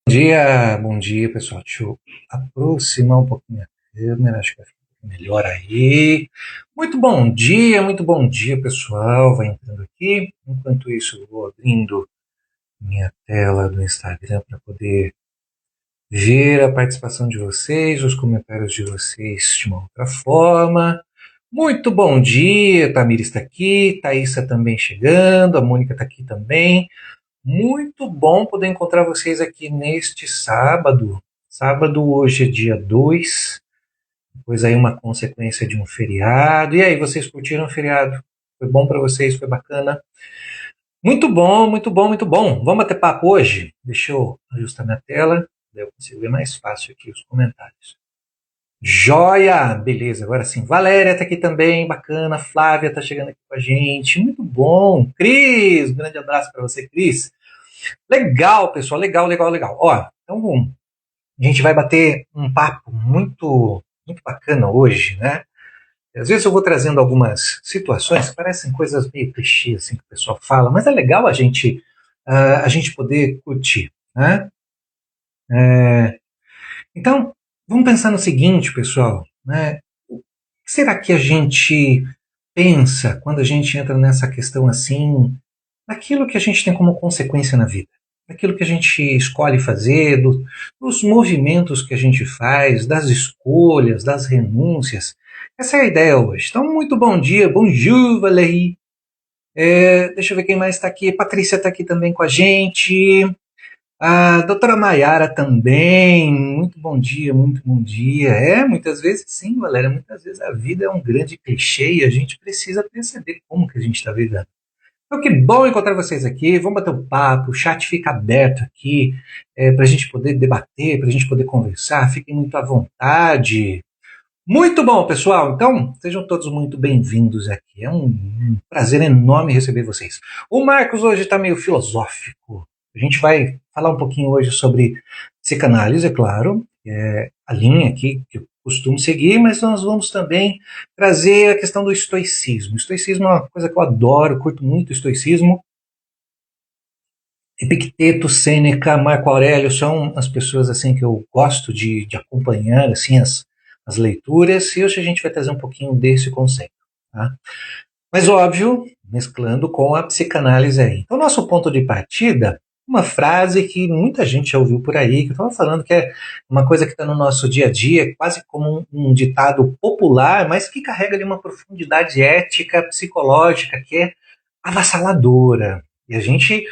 Bom dia pessoal. Deixa eu aproximar um pouquinho a câmera, acho que vai ficar um pouquinho melhor aí. Muito bom dia pessoal. Vai entrando aqui. Enquanto isso, eu vou abrindo minha tela do Instagram para poder ver a participação de vocês, os comentários de vocês de uma outra forma. Muito bom dia, Tamir está aqui, Thaísa também chegando, a Mônica está aqui também. Muito bom poder encontrar vocês aqui neste sábado. Sábado hoje é dia 2, depois aí uma consequência de um feriado. E aí, vocês curtiram o feriado? Foi bom para vocês? Foi bacana? Muito bom, muito bom, muito bom. Vamos bater papo hoje? Deixa eu ajustar minha tela, daí eu consigo ver mais fácil aqui os comentários. Joia! Beleza, agora sim. Valéria tá aqui também, bacana. Flávia tá chegando aqui com a gente. Muito bom. Cris, um grande abraço para você, Cris. Legal, pessoal, legal, legal, legal. Ó, então a gente vai bater um papo muito bacana hoje, né? Às vezes eu vou trazendo algumas situações que parecem coisas meio clichês, assim, que o pessoal fala, mas é legal a gente poder curtir, né? Então, vamos pensar no seguinte, pessoal, né? O que será que a gente pensa quando a gente entra nessa questão assim, daquilo que a gente tem como consequência na vida, daquilo que a gente escolhe fazer, dos movimentos que a gente faz, das escolhas, das renúncias. Essa é a ideia hoje. Então, muito bom dia, bonjour, Valérie. Deixa eu ver quem mais está aqui. Patrícia está aqui também com a gente. A doutora Maiara também. Muito bom dia, muito bom dia. Muitas vezes sim, Valéria, muitas vezes a vida é um grande clichê e a gente precisa perceber como que a gente está vivendo. Então, que bom encontrar vocês aqui. Vamos bater um papo. O chat fica aberto aqui para a gente poder debater, para a gente poder conversar. Fiquem muito à vontade. Muito bom, pessoal. Então, sejam todos muito bem-vindos aqui. É um prazer enorme receber vocês. O Marcos hoje está meio filosófico. A gente vai falar um pouquinho hoje sobre psicanálise, é claro, a linha aqui que eu costumo seguir, mas nós vamos também trazer a questão do estoicismo. O estoicismo é uma coisa que eu adoro, curto muito o estoicismo. Epicteto, Sêneca, Marco Aurélio são as pessoas assim que eu gosto de acompanhar assim as leituras, e hoje a gente vai trazer um pouquinho desse conceito. Tá? Mas óbvio, mesclando com a psicanálise aí. Então, nosso ponto de partida, uma frase que muita gente já ouviu por aí, que eu estava falando que é uma coisa que está no nosso dia a dia, quase como um ditado popular, mas que carrega ali uma profundidade ética, psicológica, que é avassaladora. E a gente,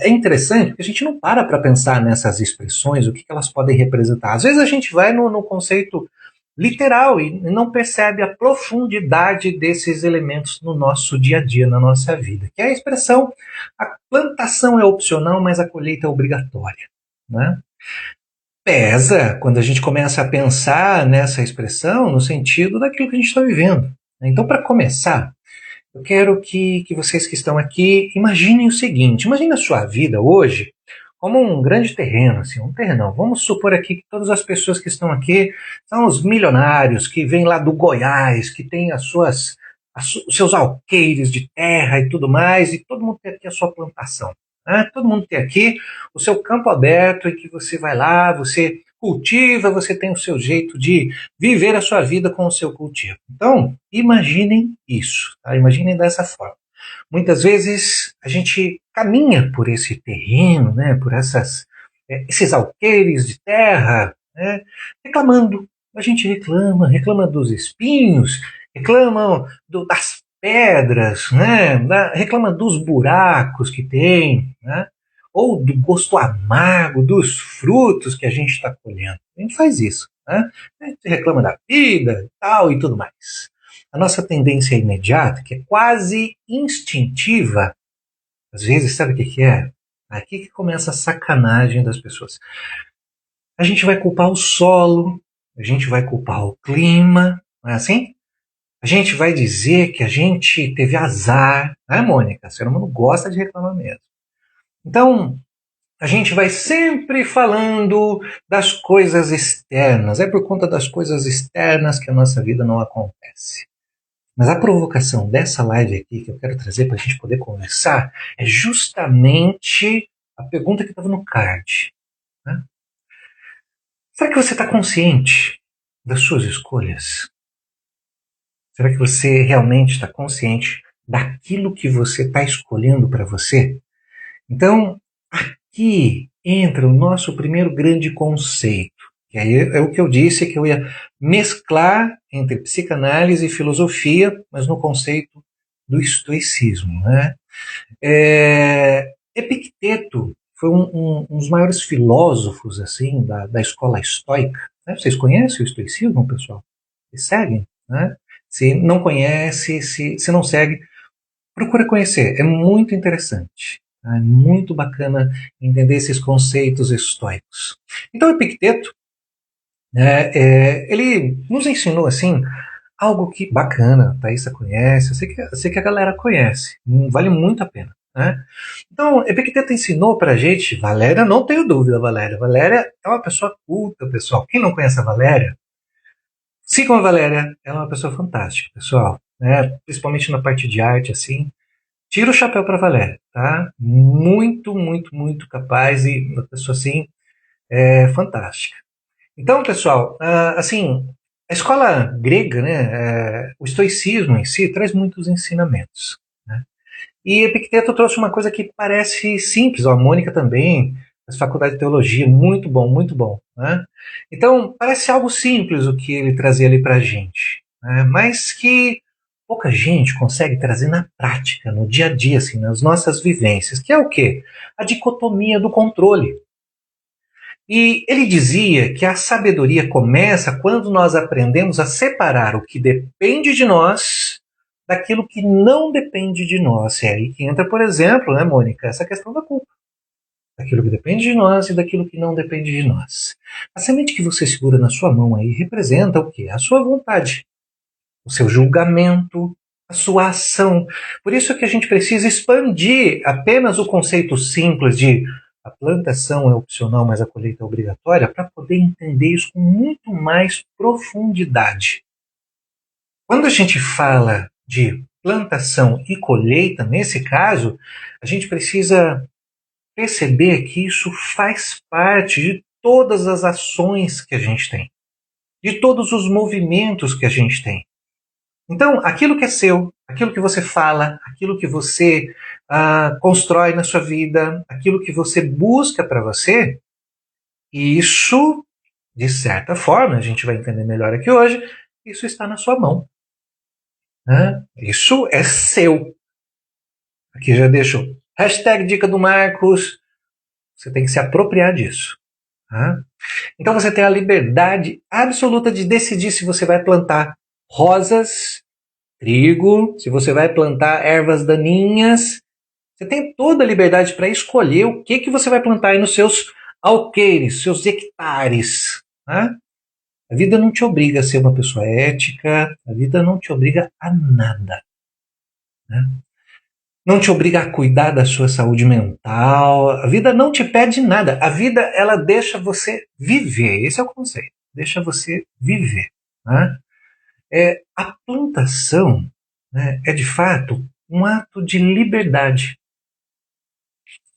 é interessante porque a gente não para pensar nessas expressões, o que elas podem representar. Às vezes a gente vai no conceito literal e não percebe a profundidade desses elementos no nosso dia a dia, na nossa vida. Que é a expressão, a plantação é opcional, mas a colheita é obrigatória. Né? Pesa quando a gente começa a pensar nessa expressão no sentido daquilo que a gente está vivendo. Então, para começar, eu quero que vocês que estão aqui imaginem o seguinte: imagine a sua vida hoje como um grande terreno, assim, um terrenão. Vamos supor aqui que todas as pessoas que estão aqui são os milionários que vêm lá do Goiás, que têm os seus alqueires de terra e tudo mais, e todo mundo tem aqui a sua plantação. Né? Todo mundo tem aqui o seu campo aberto e que você vai lá, você cultiva, você tem o seu jeito de viver a sua vida com o seu cultivo. Então, imaginem isso, tá? Imaginem dessa forma. Muitas vezes a gente caminha por esse terreno, né, por esses alqueires de terra, né, reclamando. A gente reclama dos espinhos, reclama das pedras, né, reclama dos buracos que tem, né, ou do gosto amargo dos frutos que a gente está colhendo. A gente faz isso. Né? A gente reclama da vida tal e tudo mais. A nossa tendência imediata, que é quase instintiva, às vezes, sabe o que é? Aqui que começa a sacanagem das pessoas. A gente vai culpar o solo, a gente vai culpar o clima, não é assim? A gente vai dizer que a gente teve azar, né, Mônica? O ser humano gosta de reclamar mesmo. Então, a gente vai sempre falando das coisas externas. É por conta das coisas externas que a nossa vida não acontece. Mas a provocação dessa live aqui que eu quero trazer para a gente poder conversar é justamente a pergunta que estava no card. Né? Será que você está consciente das suas escolhas? Será que você realmente está consciente daquilo que você está escolhendo para você? Então, aqui entra o nosso primeiro grande conceito, que aí é o que eu disse, que eu ia mesclar entre psicanálise e filosofia, mas no conceito do estoicismo, né? Epicteto foi um dos maiores filósofos assim da escola estoica. Né? Vocês conhecem o estoicismo, pessoal? Vocês seguem? Né? Se não conhece, se não segue, procura conhecer. É muito interessante. Tá? É muito bacana entender esses conceitos estoicos. Então, Epicteto, né, ele nos ensinou assim algo que bacana, a Thaisa conhece, eu sei que a galera conhece, vale muito a pena. Né? Então, Epicteto ensinou pra gente, Valéria, não tenho dúvida, Valéria. Valéria é uma pessoa culta, pessoal. Quem não conhece a Valéria, sigam a Valéria, ela é uma pessoa fantástica, pessoal. Né? Principalmente na parte de arte, assim. Tira o chapéu pra Valéria, tá? Muito, muito, muito capaz e uma pessoa assim, fantástica. Então, pessoal, assim, a escola grega, né, o estoicismo em si, traz muitos ensinamentos. Né? E Epicteto trouxe uma coisa que parece simples, a Mônica também, as faculdades de teologia, muito bom, muito bom. Né? Então, parece algo simples o que ele trazia ali para a gente, né? Mas que pouca gente consegue trazer na prática, no dia a dia, assim, nas nossas vivências, que é o quê? A dicotomia do controle. E ele dizia que a sabedoria começa quando nós aprendemos a separar o que depende de nós daquilo que não depende de nós. É aí que entra, por exemplo, né, Mônica, essa questão da culpa. Daquilo que depende de nós e daquilo que não depende de nós. A semente que você segura na sua mão aí representa o quê? A sua vontade, o seu julgamento, a sua ação. Por isso que a gente precisa expandir apenas o conceito simples de a plantação é opcional, mas a colheita é obrigatória, para poder entender isso com muito mais profundidade. Quando a gente fala de plantação e colheita, nesse caso, a gente precisa perceber que isso faz parte de todas as ações que a gente tem, de todos os movimentos que a gente tem. Então, aquilo que é seu, aquilo que você fala, aquilo que você constrói na sua vida, aquilo que você busca para você, isso, de certa forma, a gente vai entender melhor aqui hoje, isso está na sua mão. Né? Isso é seu. Aqui já deixo hashtag dica do Marcos. Você tem que se apropriar disso. Tá? Então você tem a liberdade absoluta de decidir se você vai plantar rosas, trigo, se você vai plantar ervas daninhas. Você tem toda a liberdade para escolher o que você vai plantar aí nos seus alqueires, seus hectares. Tá? A vida não te obriga a ser uma pessoa ética, a vida não te obriga a nada. Né? Não te obriga a cuidar da sua saúde mental, a vida não te pede nada, a vida ela deixa você viver, esse é o conceito, deixa você viver. Né? A plantação, né, é de fato um ato de liberdade.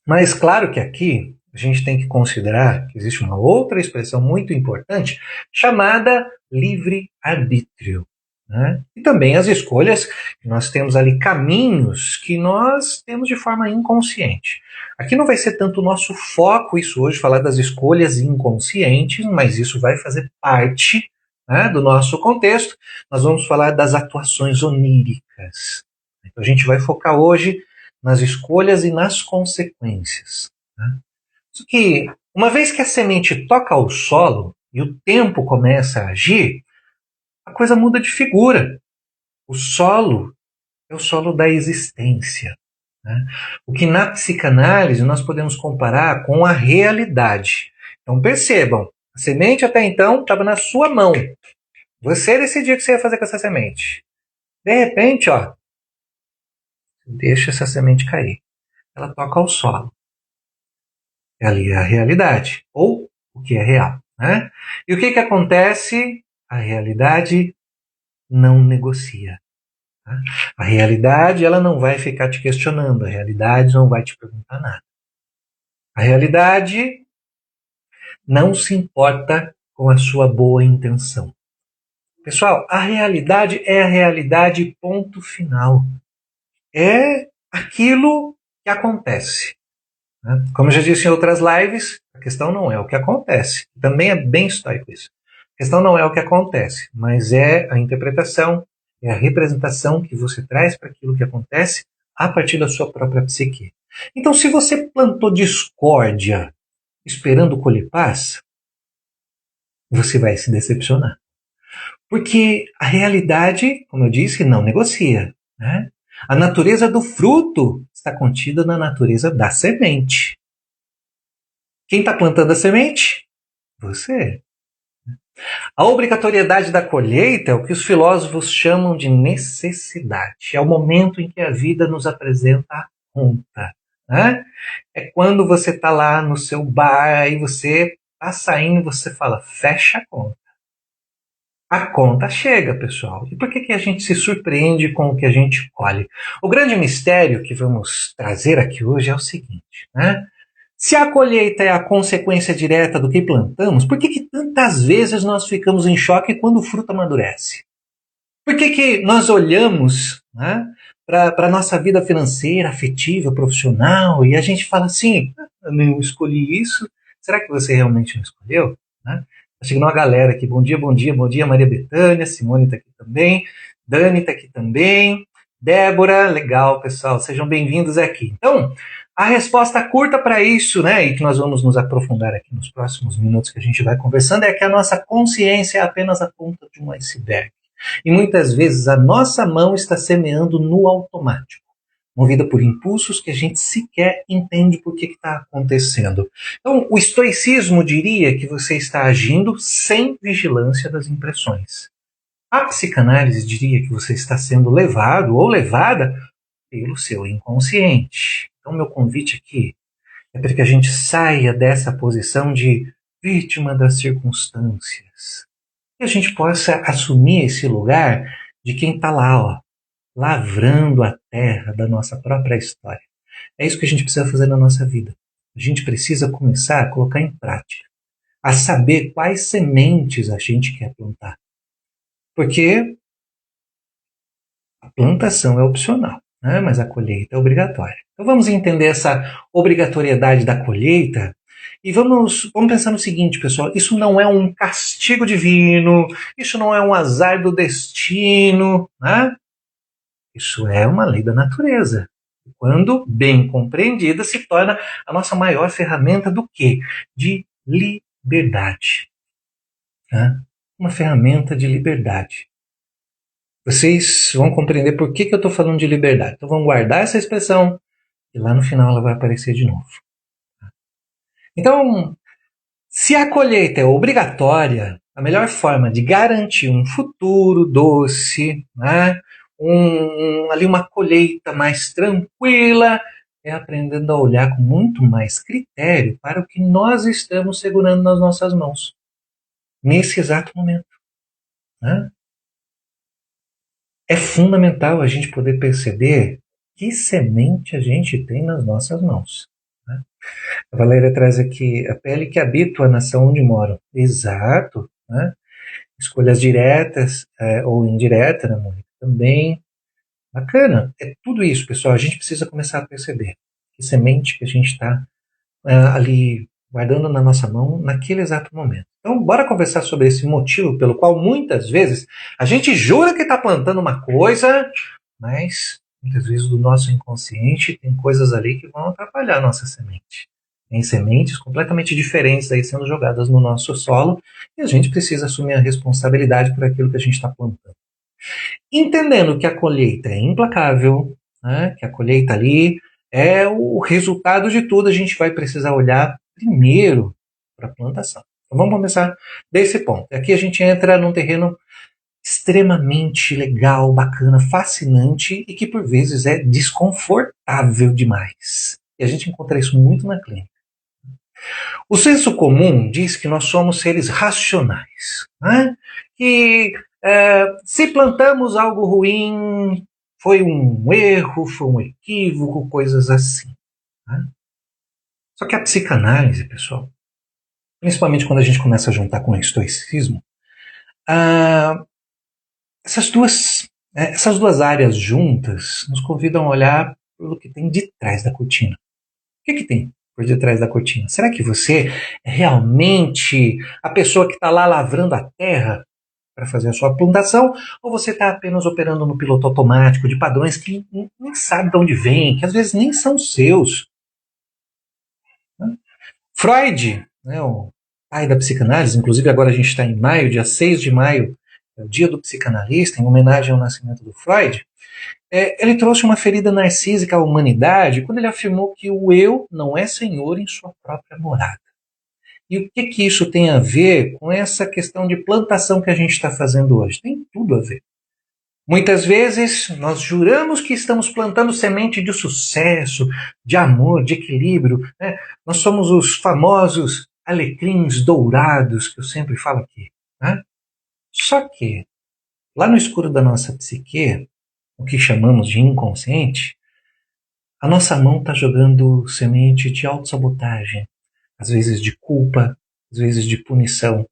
Mas claro que aqui a gente tem que considerar que existe uma outra expressão muito importante chamada livre-arbítrio. Né? E também as escolhas, que nós temos ali caminhos que nós temos de forma inconsciente. Aqui não vai ser tanto o nosso foco isso hoje, falar das escolhas inconscientes, mas isso vai fazer parte, né, do nosso contexto. Nós vamos falar das atuações oníricas. Então a gente vai focar hoje nas escolhas e nas consequências. Né? Só que, uma vez que a semente toca ao solo e o tempo começa a agir, a coisa muda de figura. O solo é o solo da existência. Né? O que na psicanálise nós podemos comparar com a realidade. Então percebam, a semente até então estava na sua mão. Você decidiu o que você ia fazer com essa semente. De repente, deixa essa semente cair. Ela toca ao solo. Ali é a realidade, ou o que é real. Né? E o que acontece? A realidade não negocia. Tá? A realidade ela não vai ficar te questionando, a realidade não vai te perguntar nada. A realidade não se importa com a sua boa intenção. Pessoal, a realidade é a realidade, ponto final. É aquilo que acontece. Né? Como eu já disse em outras lives, a questão não é o que acontece. Também é bem estoico isso. A questão não é o que acontece, mas é a interpretação, é a representação que você traz para aquilo que acontece a partir da sua própria psique. Então, se você plantou discórdia esperando colher paz, você vai se decepcionar. Porque a realidade, como eu disse, não negocia. Né? A natureza do fruto está contida na natureza da semente. Quem está plantando a semente? Você. A obrigatoriedade da colheita é o que os filósofos chamam de necessidade. É o momento em que a vida nos apresenta a conta. Né? É quando você está lá no seu bar e você está saindo e você fala, fecha a conta. A conta chega, pessoal. E por que a gente se surpreende com o que a gente colhe? O grande mistério que vamos trazer aqui hoje é o seguinte, né? Se a colheita é a consequência direta do que plantamos, por que tantas vezes nós ficamos em choque quando o fruto amadurece? Por que nós olhamos, né, para a nossa vida financeira, afetiva, profissional, e a gente fala assim, eu não escolhi isso, será que você realmente não escolheu? Né? Tá chegando uma galera aqui, bom dia, bom dia, bom dia, Maria Bethânia, Simone está aqui também, Dani está aqui também, Débora, legal, pessoal, sejam bem-vindos aqui. Então, a resposta curta para isso, né, e que nós vamos nos aprofundar aqui nos próximos minutos que a gente vai conversando, é que a nossa consciência é apenas a ponta de um iceberg. E muitas vezes a nossa mão está semeando no automático, movida por impulsos que a gente sequer entende por que está acontecendo. Então, o estoicismo diria que você está agindo sem vigilância das impressões. A psicanálise diria que você está sendo levado ou levada pelo seu inconsciente. Então, meu convite aqui é para que a gente saia dessa posição de vítima das circunstâncias. E a gente possa assumir esse lugar de quem está lá, ó, lavrando a terra da nossa própria história. É isso que a gente precisa fazer na nossa vida. A gente precisa começar a colocar em prática, a saber quais sementes a gente quer plantar. Porque a plantação é opcional, né? Mas a colheita é obrigatória. Então vamos entender essa obrigatoriedade da colheita e vamos pensar no seguinte, pessoal, isso não é um castigo divino, isso não é um azar do destino, né? Isso é uma lei da natureza. Quando bem compreendida, se torna a nossa maior ferramenta do quê? De liberdade. Né? Uma ferramenta de liberdade. Vocês vão compreender por que eu estou falando de liberdade. Então vamos guardar essa expressão e lá no final ela vai aparecer de novo. Então, se a colheita é obrigatória, a melhor forma de garantir um futuro doce, né, ali uma colheita mais tranquila, é aprendendo a olhar com muito mais critério para o que nós estamos segurando nas nossas mãos, nesse exato momento. Né? É fundamental a gente poder perceber que semente a gente tem nas nossas mãos. Né? A Valéria traz aqui a pele que habita a nação onde moram. Exato. Né? Escolhas diretas ou indiretas, né, Mônica? Também. Bacana. É tudo isso, pessoal. A gente precisa começar a perceber que semente que a gente está ali guardando na nossa mão naquele exato momento. Então, bora conversar sobre esse motivo pelo qual muitas vezes a gente jura que está plantando uma coisa, mas muitas vezes do nosso inconsciente tem coisas ali que vão atrapalhar a nossa semente. Tem sementes completamente diferentes aí sendo jogadas no nosso solo e a gente precisa assumir a responsabilidade por aquilo que a gente está plantando. Entendendo que a colheita é implacável, né, que a colheita ali é o resultado de tudo, a gente vai precisar olhar primeiro para a plantação. Então vamos começar desse ponto. Aqui a gente entra num terreno extremamente legal, bacana, fascinante e que por vezes é desconfortável demais. E a gente encontra isso muito na clínica. O senso comum diz que nós somos seres racionais, né? Que se plantamos algo ruim, foi um erro, foi um equívoco, coisas assim. Né? Só que a psicanálise, pessoal, principalmente quando a gente começa a juntar com o estoicismo, ah, essas duas áreas juntas nos convidam a olhar pelo que tem de trás da cortina. O que tem por detrás da cortina? Será que você é realmente a pessoa que está lá lavrando a terra para fazer a sua plantação, ou você está apenas operando no piloto automático de padrões que nem sabe de onde vêm, que às vezes nem são seus? Freud, né, o pai da psicanálise, inclusive agora a gente está em maio, dia 6 de maio, é o dia do psicanalista, em homenagem ao nascimento do Freud, ele trouxe uma ferida narcísica à humanidade quando ele afirmou que o eu não é senhor em sua própria morada. E o que isso tem a ver com essa questão de plantação que a gente está fazendo hoje? Tem tudo a ver. Muitas vezes nós juramos que estamos plantando semente de sucesso, de amor, de equilíbrio, né? Nós somos os famosos alecrins dourados que eu sempre falo aqui, né? Só que lá no escuro da nossa psique, o que chamamos de inconsciente, a nossa mão está jogando semente de autossabotagem, às vezes de culpa, às vezes de punição.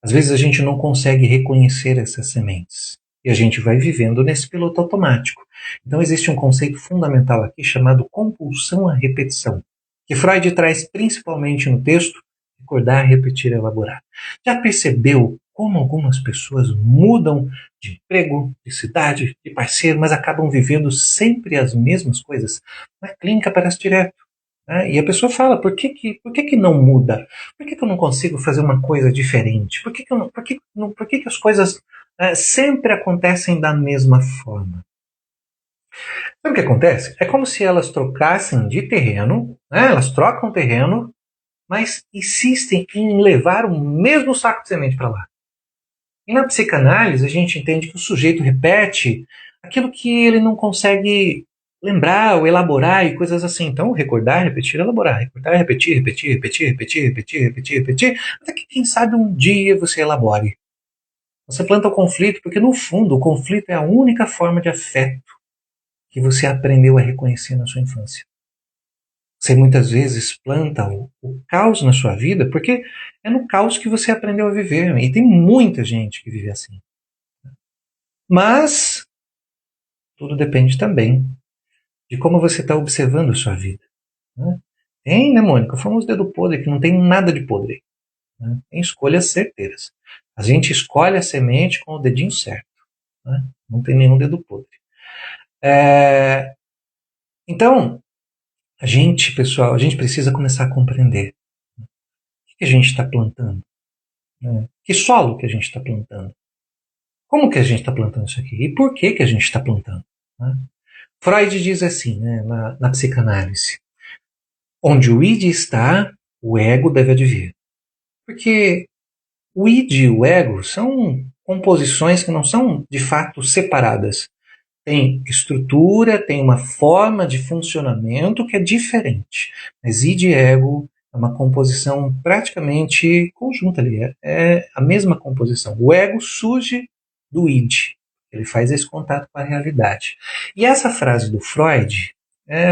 Às vezes a gente não consegue reconhecer essas sementes. E a gente vai vivendo nesse piloto automático. Então existe um conceito fundamental aqui chamado compulsão à repetição, que Freud traz principalmente no texto Recordar, Repetir, Elaborar. Já percebeu como algumas pessoas mudam de emprego, de cidade, de parceiro, mas acabam vivendo sempre as mesmas coisas? Na clínica parece direto. E a pessoa fala, por que não muda? Por que eu não consigo fazer uma coisa diferente? Por que as coisas sempre acontecem da mesma forma? Sabe o que acontece? É como se elas trocassem de terreno, né? Elas trocam terreno, mas insistem em levar o mesmo saco de semente para lá. E na psicanálise a gente entende que o sujeito repete aquilo que ele não consegue lembrar ou elaborar e coisas assim. Então, recordar, repetir, elaborar. Recordar, repetir, repetir, repetir, repetir, repetir, repetir, repetir, até que quem sabe um dia você elabore. Você planta o conflito porque no fundo o conflito é a única forma de afeto que você aprendeu a reconhecer na sua infância. Você muitas vezes planta o caos na sua vida porque é no caos que você aprendeu a viver. E tem muita gente que vive assim. Mas tudo depende também de como você está observando a sua vida. Né? Tem, né, Mônica? O famoso dedo podre, que não tem nada de podre. Né? Tem escolhas certeiras. A gente escolhe a semente com o dedinho certo. Né? Não tem nenhum dedo podre. Então, pessoal, a gente precisa começar a compreender o que a gente está plantando. Né? Que solo que a gente está plantando. Como que a gente está plantando isso aqui? E por que a gente está plantando? Né? Freud diz assim, né, na psicanálise, onde o id está, o ego deve advir. Porque o id e o ego são composições que não são, de fato, separadas. Tem estrutura, tem uma forma de funcionamento que é diferente. Mas id e ego é uma composição praticamente conjunta ali. É a mesma composição. O ego surge do id. Ele faz esse contato com a realidade. E essa frase do Freud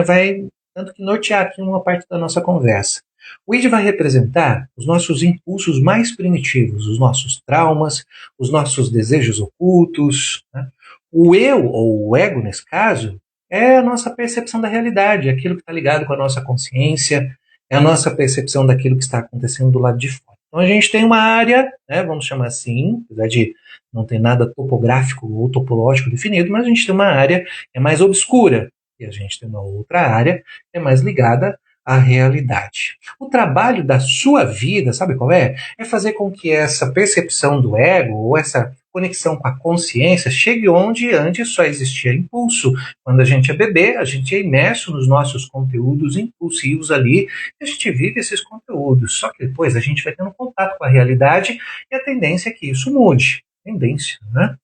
vai tanto que nortear aqui uma parte da nossa conversa. O id vai representar os nossos impulsos mais primitivos, os nossos traumas, os nossos desejos ocultos. Né? O eu, ou o ego nesse caso, é a nossa percepção da realidade, aquilo que está ligado com a nossa consciência, é a nossa percepção daquilo que está acontecendo do lado de fora. Então a gente tem uma área, né, vamos chamar assim, apesar de não ter nada topográfico ou topológico definido, mas a gente tem uma área que é mais obscura, e a gente tem uma outra área que é mais ligada à realidade. O trabalho da sua vida, sabe qual é? É fazer com que essa percepção do ego, ou essa conexão com a consciência, chegue onde antes só existia impulso. Quando a gente é bebê, a gente é imerso nos nossos conteúdos impulsivos ali, e a gente vive esses conteúdos. Só que depois a gente vai tendo contato com a realidade e a tendência é que isso mude. Tendência, né?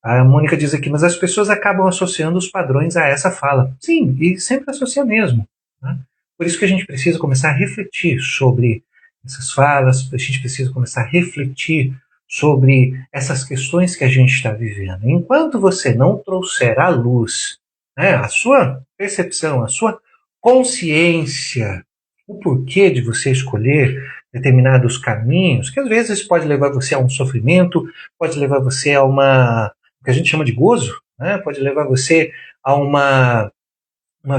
A Mônica diz aqui, mas as pessoas acabam associando os padrões a essa fala. Sim, e sempre associa mesmo. Né? Por isso que a gente precisa começar a refletir sobre essas falas, a gente precisa começar a refletir sobre essas questões que a gente está vivendo. Enquanto você não trouxer à luz, né, a sua percepção, a sua consciência, o porquê de você escolher determinados caminhos, que às vezes pode levar você a um sofrimento, pode levar você a o que a gente chama de gozo, né? Pode levar você a uma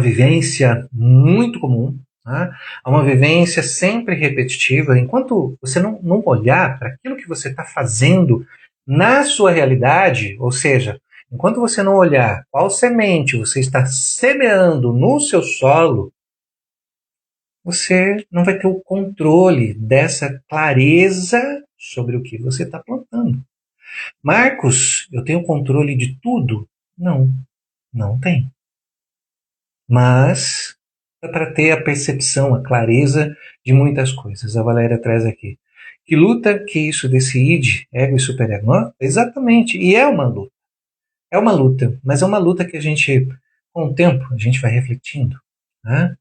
vivência muito comum, né? A uma vivência sempre repetitiva. Enquanto você não olhar para aquilo que você está fazendo na sua realidade, ou seja, enquanto você não olhar qual semente você está semeando no seu solo, você não vai ter o controle dessa clareza sobre o que você está plantando. Marcos, eu tenho controle de tudo? Não, não tem. Mas é para ter a percepção, a clareza de muitas coisas. A Valéria traz aqui. Que luta que isso desse id, ego e superego? Exatamente, e é uma luta. É uma luta, mas é uma luta que a gente, com o tempo, a gente vai refletindo, né?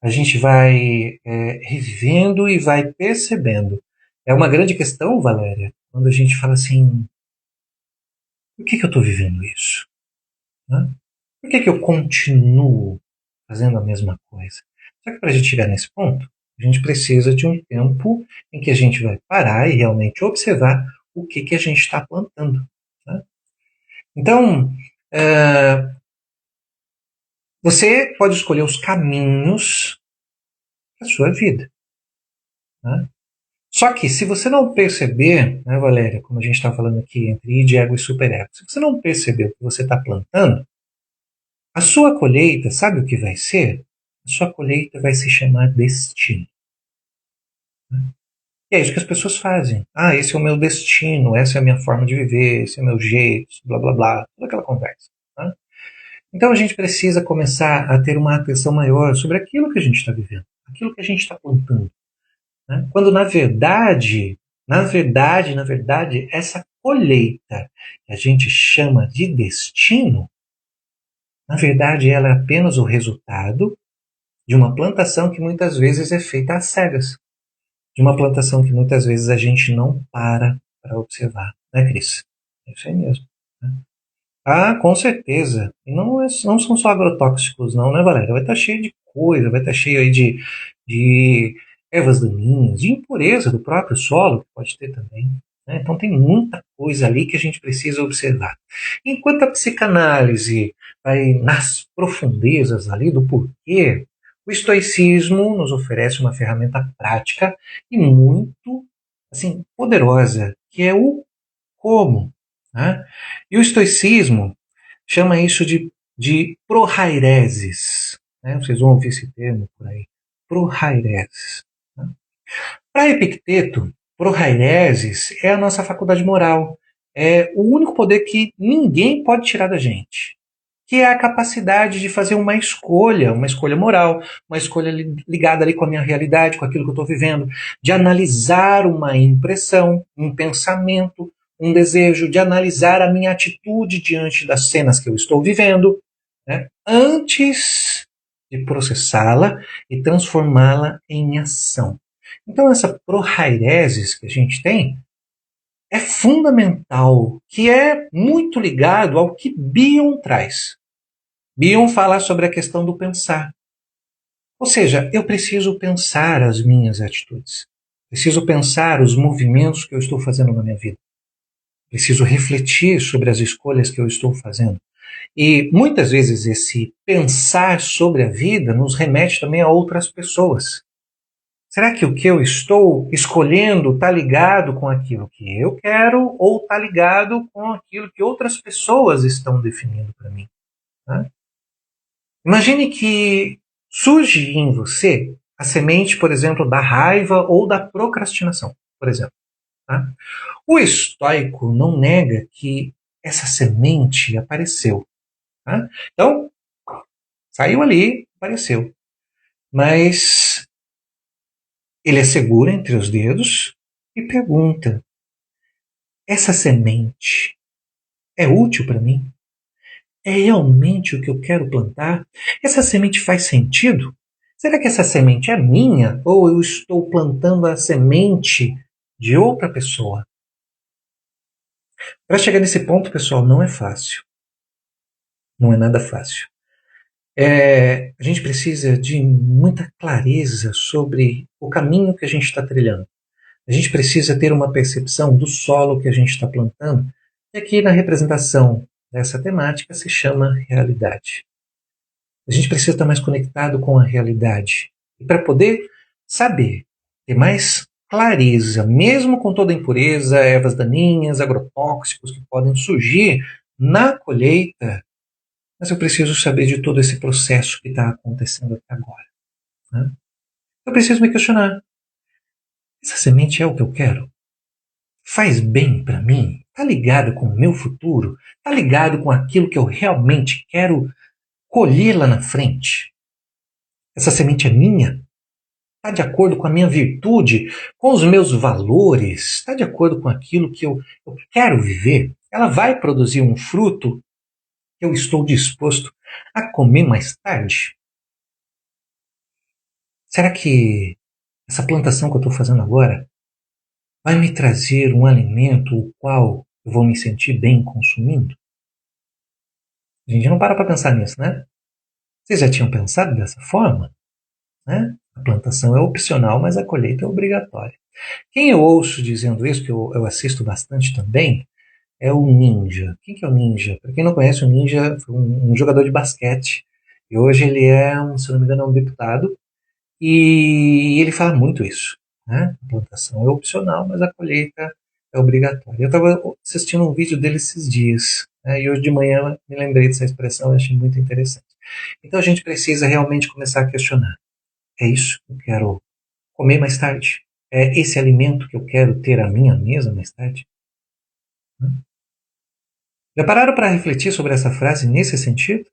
A gente vai revivendo e vai percebendo. É uma grande questão, Valéria, quando a gente fala assim, por que eu estou vivendo isso? Né? Por que eu continuo fazendo a mesma coisa? Só que para a gente chegar nesse ponto, a gente precisa de um tempo em que a gente vai parar e realmente observar o que a gente está plantando. Né? Então, você pode escolher os caminhos da sua vida. Né? Só que se você não perceber, né, Valéria, como a gente está falando aqui entre id, ego e superego, se você não perceber o que você está plantando, a sua colheita, sabe o que vai ser? A sua colheita vai se chamar destino. E é isso que as pessoas fazem. Ah, esse é o meu destino, essa é a minha forma de viver, esse é o meu jeito, blá blá blá, toda aquela conversa. Né? Então a gente precisa começar a ter uma atenção maior sobre aquilo que a gente está vivendo, aquilo que a gente está plantando. Né? Quando na verdade, essa colheita que a gente chama de destino, na verdade ela é apenas o resultado de uma plantação que muitas vezes é feita às cegas, de uma plantação que muitas vezes a gente não para observar, né, Cris? É isso aí mesmo. Né? Ah, com certeza. E não são só agrotóxicos, não, né, Valéria? Vai estar cheio de coisa, vai estar cheio aí de ervas daninhas, de impureza do próprio solo, que pode ter também. Né? Então tem muita coisa ali que a gente precisa observar. Enquanto a psicanálise vai nas profundezas ali do porquê, o estoicismo nos oferece uma ferramenta prática e muito assim, poderosa, que é o como. Né? E o estoicismo chama isso de prohaireses. Né? Vocês vão ouvir esse termo por aí. Prohaireses. Né? Para Epicteto, prohaireses é a nossa faculdade moral. É o único poder que ninguém pode tirar da gente. Que é a capacidade de fazer uma escolha moral, uma escolha ligada ali com a minha realidade, com aquilo que eu estou vivendo, de analisar uma impressão, um pensamento, um desejo, de analisar a minha atitude diante das cenas que eu estou vivendo, né, antes de processá-la e transformá-la em ação. Então, essa prohaireses que a gente tem é fundamental, que é muito ligado ao que Bion traz. Bion fala sobre a questão do pensar. Ou seja, eu preciso pensar as minhas atitudes. Preciso pensar os movimentos que eu estou fazendo na minha vida. Preciso refletir sobre as escolhas que eu estou fazendo. E muitas vezes esse pensar sobre a vida nos remete também a outras pessoas. Será que o que eu estou escolhendo está ligado com aquilo que eu quero ou está ligado com aquilo que outras pessoas estão definindo para mim? Né? Imagine que surge em você a semente, por exemplo, da raiva ou da procrastinação, por exemplo. Tá? O estoico não nega que essa semente apareceu. Tá? Então, saiu ali, apareceu. Mas ele assegura entre os dedos e pergunta: essa semente é útil para mim? É realmente o que eu quero plantar? Essa semente faz sentido? Será que essa semente é minha ou eu estou plantando a semente de outra pessoa? Para chegar nesse ponto, pessoal, não é fácil. Não é nada fácil. A gente precisa de muita clareza sobre o caminho que a gente está trilhando. A gente precisa ter uma percepção do solo que a gente está plantando, e aqui na representação dessa temática se chama realidade. A gente precisa estar mais conectado com a realidade. E para poder saber, ter mais clareza, mesmo com toda a impureza, ervas daninhas, agrotóxicos que podem surgir na colheita, mas eu preciso saber de todo esse processo que está acontecendo até agora. Né? Eu preciso me questionar. Essa semente é o que eu quero? Faz bem para mim? Está ligado com o meu futuro? Está ligado com aquilo que eu realmente quero colher lá na frente? Essa semente é minha? Está de acordo com a minha virtude, com os meus valores? Está de acordo com aquilo que eu quero viver? Ela vai produzir um fruto que eu estou disposto a comer mais tarde? Será que essa plantação que eu estou fazendo agora vai me trazer um alimento o qual eu vou me sentir bem consumindo? A gente não para pensar nisso, né? Vocês já tinham pensado dessa forma? Né? A plantação é opcional, mas a colheita é obrigatória. Quem eu ouço dizendo isso, que eu assisto bastante também, é o Ninja. Quem que é o Ninja? Para quem não conhece, o Ninja foi um jogador de basquete. E hoje ele é, se não me engano, um deputado. E ele fala muito isso. Né? A plantação é opcional, mas a colheita é obrigatória. Eu estava assistindo um vídeo dele esses dias. Né? E hoje de manhã me lembrei dessa expressão e achei muito interessante. Então a gente precisa realmente começar a questionar. É isso que eu quero comer mais tarde? É esse alimento que eu quero ter à minha mesa mais tarde? Já pararam para refletir sobre essa frase nesse sentido?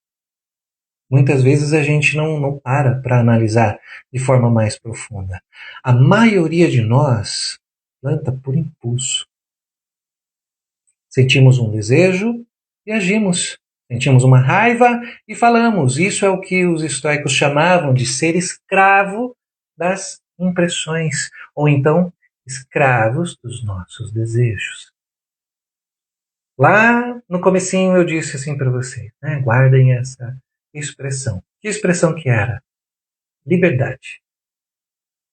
Muitas vezes a gente não para analisar de forma mais profunda. A maioria de nós planta por impulso. Sentimos um desejo e agimos. Sentimos uma raiva e falamos. Isso é o que os estoicos chamavam de ser escravo das impressões, ou então escravos dos nossos desejos. Lá no comecinho eu disse assim para vocês, né? Guardem essa expressão. Que expressão que era? Liberdade.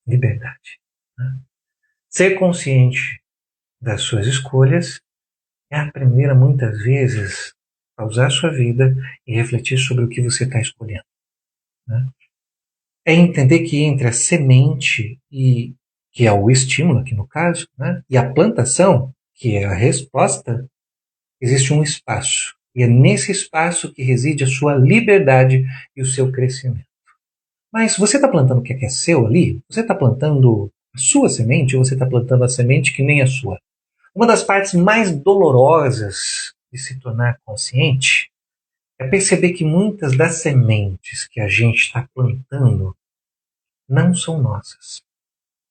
Liberdade. Né? Ser consciente das suas escolhas é a primeira, muitas vezes, a usar a sua vida e refletir sobre o que você está escolhendo. Né? É entender que entre a semente, e que é o estímulo aqui no caso, né? E a plantação, que é a resposta, existe um espaço. E é nesse espaço que reside a sua liberdade e o seu crescimento. Mas você está plantando o que é seu ali? Você está plantando a sua semente ou você está plantando a semente que nem a sua? Uma das partes mais dolorosas de se tornar consciente é perceber que muitas das sementes que a gente está plantando não são nossas.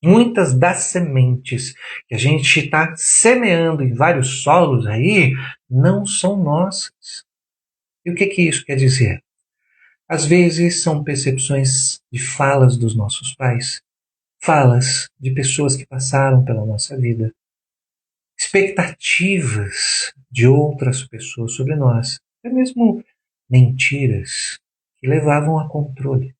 Muitas das sementes que a gente está semeando em vários solos aí não são nossas. E o que isso quer dizer? Às vezes são percepções de falas dos nossos pais, falas de pessoas que passaram pela nossa vida, expectativas de outras pessoas sobre nós, até mesmo mentiras que levavam a controle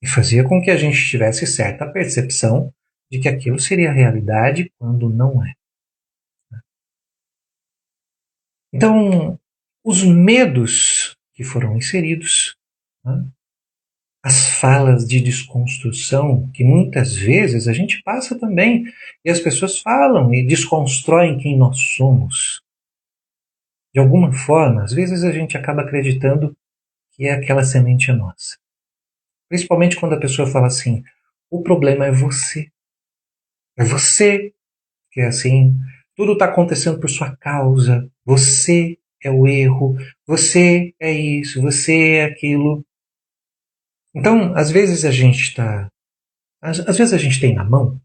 e fazia com que a gente tivesse certa percepção de que aquilo seria realidade quando não é. Então, os medos que foram inseridos, né, as falas de desconstrução que muitas vezes a gente passa também e as pessoas falam e desconstroem quem nós somos. De alguma forma, às vezes a gente acaba acreditando que é aquela semente é nossa. Principalmente quando a pessoa fala assim: o problema é você. É você que é assim. Tudo está acontecendo por sua causa. Você é o erro. Você é isso. Você é aquilo. Então, às vezes a gente está. Às vezes a gente tem na mão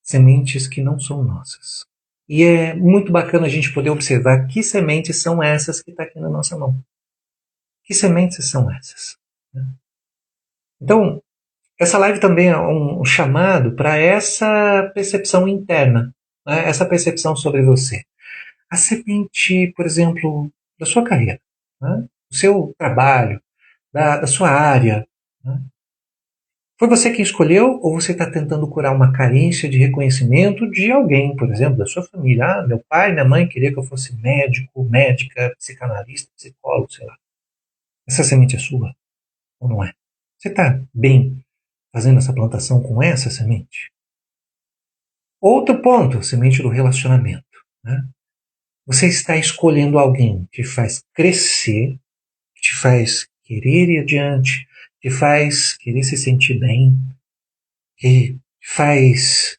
sementes que não são nossas. E é muito bacana a gente poder observar que sementes são essas que estão aqui na nossa mão. Que sementes são essas? Então, essa live também é um chamado para essa percepção interna, né? Essa percepção sobre você. A semente, por exemplo, da sua carreira, né? Do seu trabalho, da sua área. Né? Foi você quem escolheu ou você está tentando curar uma carência de reconhecimento de alguém, por exemplo, da sua família? Ah, meu pai, minha mãe queria que eu fosse médico, médica, psicanalista, psicólogo, sei lá. Essa semente é sua ou não é? Você está bem fazendo essa plantação com essa semente? Outro ponto, semente do relacionamento. Né? Você está escolhendo alguém que te faz crescer, que te faz querer ir adiante, que faz querer se sentir bem, que faz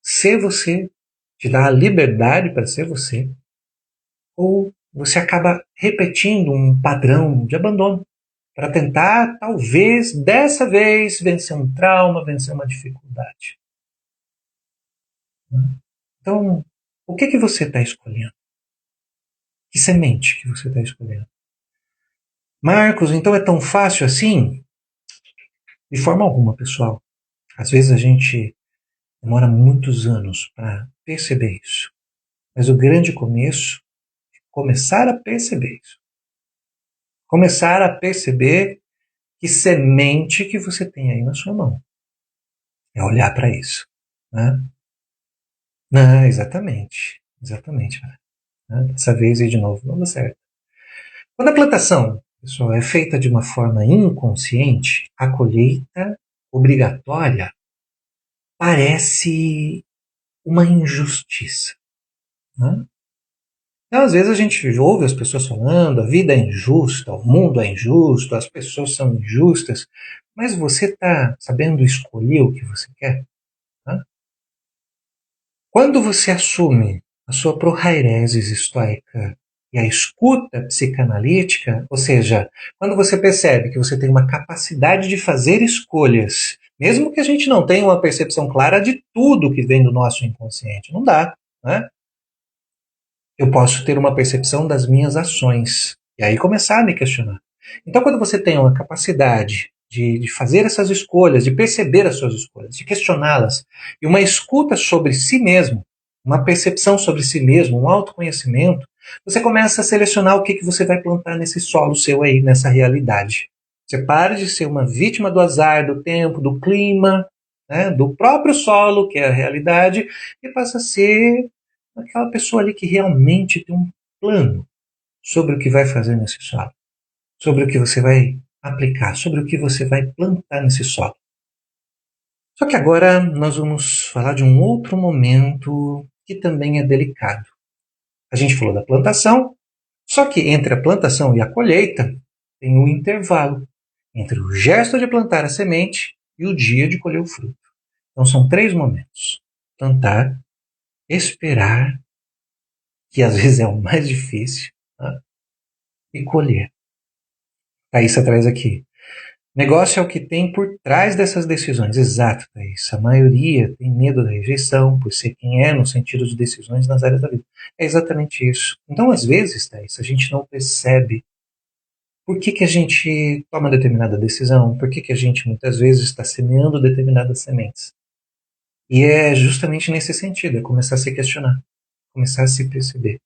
ser você, te dá a liberdade para ser você, ou você acaba repetindo um padrão de abandono para tentar, talvez, dessa vez, vencer um trauma, vencer uma dificuldade. Então, o que você está escolhendo? Que semente que você está escolhendo? Marcos, então é tão fácil assim? De forma alguma, pessoal. Às vezes a gente demora muitos anos para perceber isso. Mas o grande começo é começar a perceber isso. Começar a perceber que semente que você tem aí na sua mão. É olhar para isso. Né? Não, exatamente. Exatamente. Né? Dessa vez aí de novo, não dá certo. Quando a plantação, pessoal, é feita de uma forma inconsciente, a colheita obrigatória parece uma injustiça. Né? Então, às vezes a gente ouve as pessoas falando, a vida é injusta, o mundo é injusto, as pessoas são injustas, mas você está sabendo escolher o que você quer? Né? Quando você assume a sua prohairesis estoica e a escuta psicanalítica, ou seja, quando você percebe que você tem uma capacidade de fazer escolhas, mesmo que a gente não tenha uma percepção clara de tudo que vem do nosso inconsciente, não dá, né? Eu posso ter uma percepção das minhas ações e aí começar a me questionar. Então, quando você tem uma capacidade de fazer essas escolhas, de perceber as suas escolhas, de questioná-las, e uma escuta sobre si mesmo, uma percepção sobre si mesmo, um autoconhecimento, você começa a selecionar o que você vai plantar nesse solo seu aí, nessa realidade. Você para de ser uma vítima do azar, do tempo, do clima, né, do próprio solo, que é a realidade, e passa a ser aquela pessoa ali que realmente tem um plano sobre o que vai fazer nesse solo, sobre o que você vai aplicar, sobre o que você vai plantar nesse solo. Só que agora nós vamos falar de um outro momento que também é delicado. A gente falou da plantação, só que entre a plantação e a colheita tem um intervalo entre o gesto de plantar a semente e o dia de colher o fruto. Então são 3 momentos: plantar, esperar, que às vezes é o mais difícil, tá? E colher. Thaís traz aqui. Negócio é o que tem por trás dessas decisões. Exato, Thaís. A maioria tem medo da rejeição, por ser quem é, no sentido de decisões nas áreas da vida. É exatamente isso. Então, às vezes, Thaís, a gente não percebe por que a gente toma determinada decisão, por que a gente muitas vezes está semeando determinadas sementes. E é justamente nesse sentido, é começar a se questionar, começar a se perceber.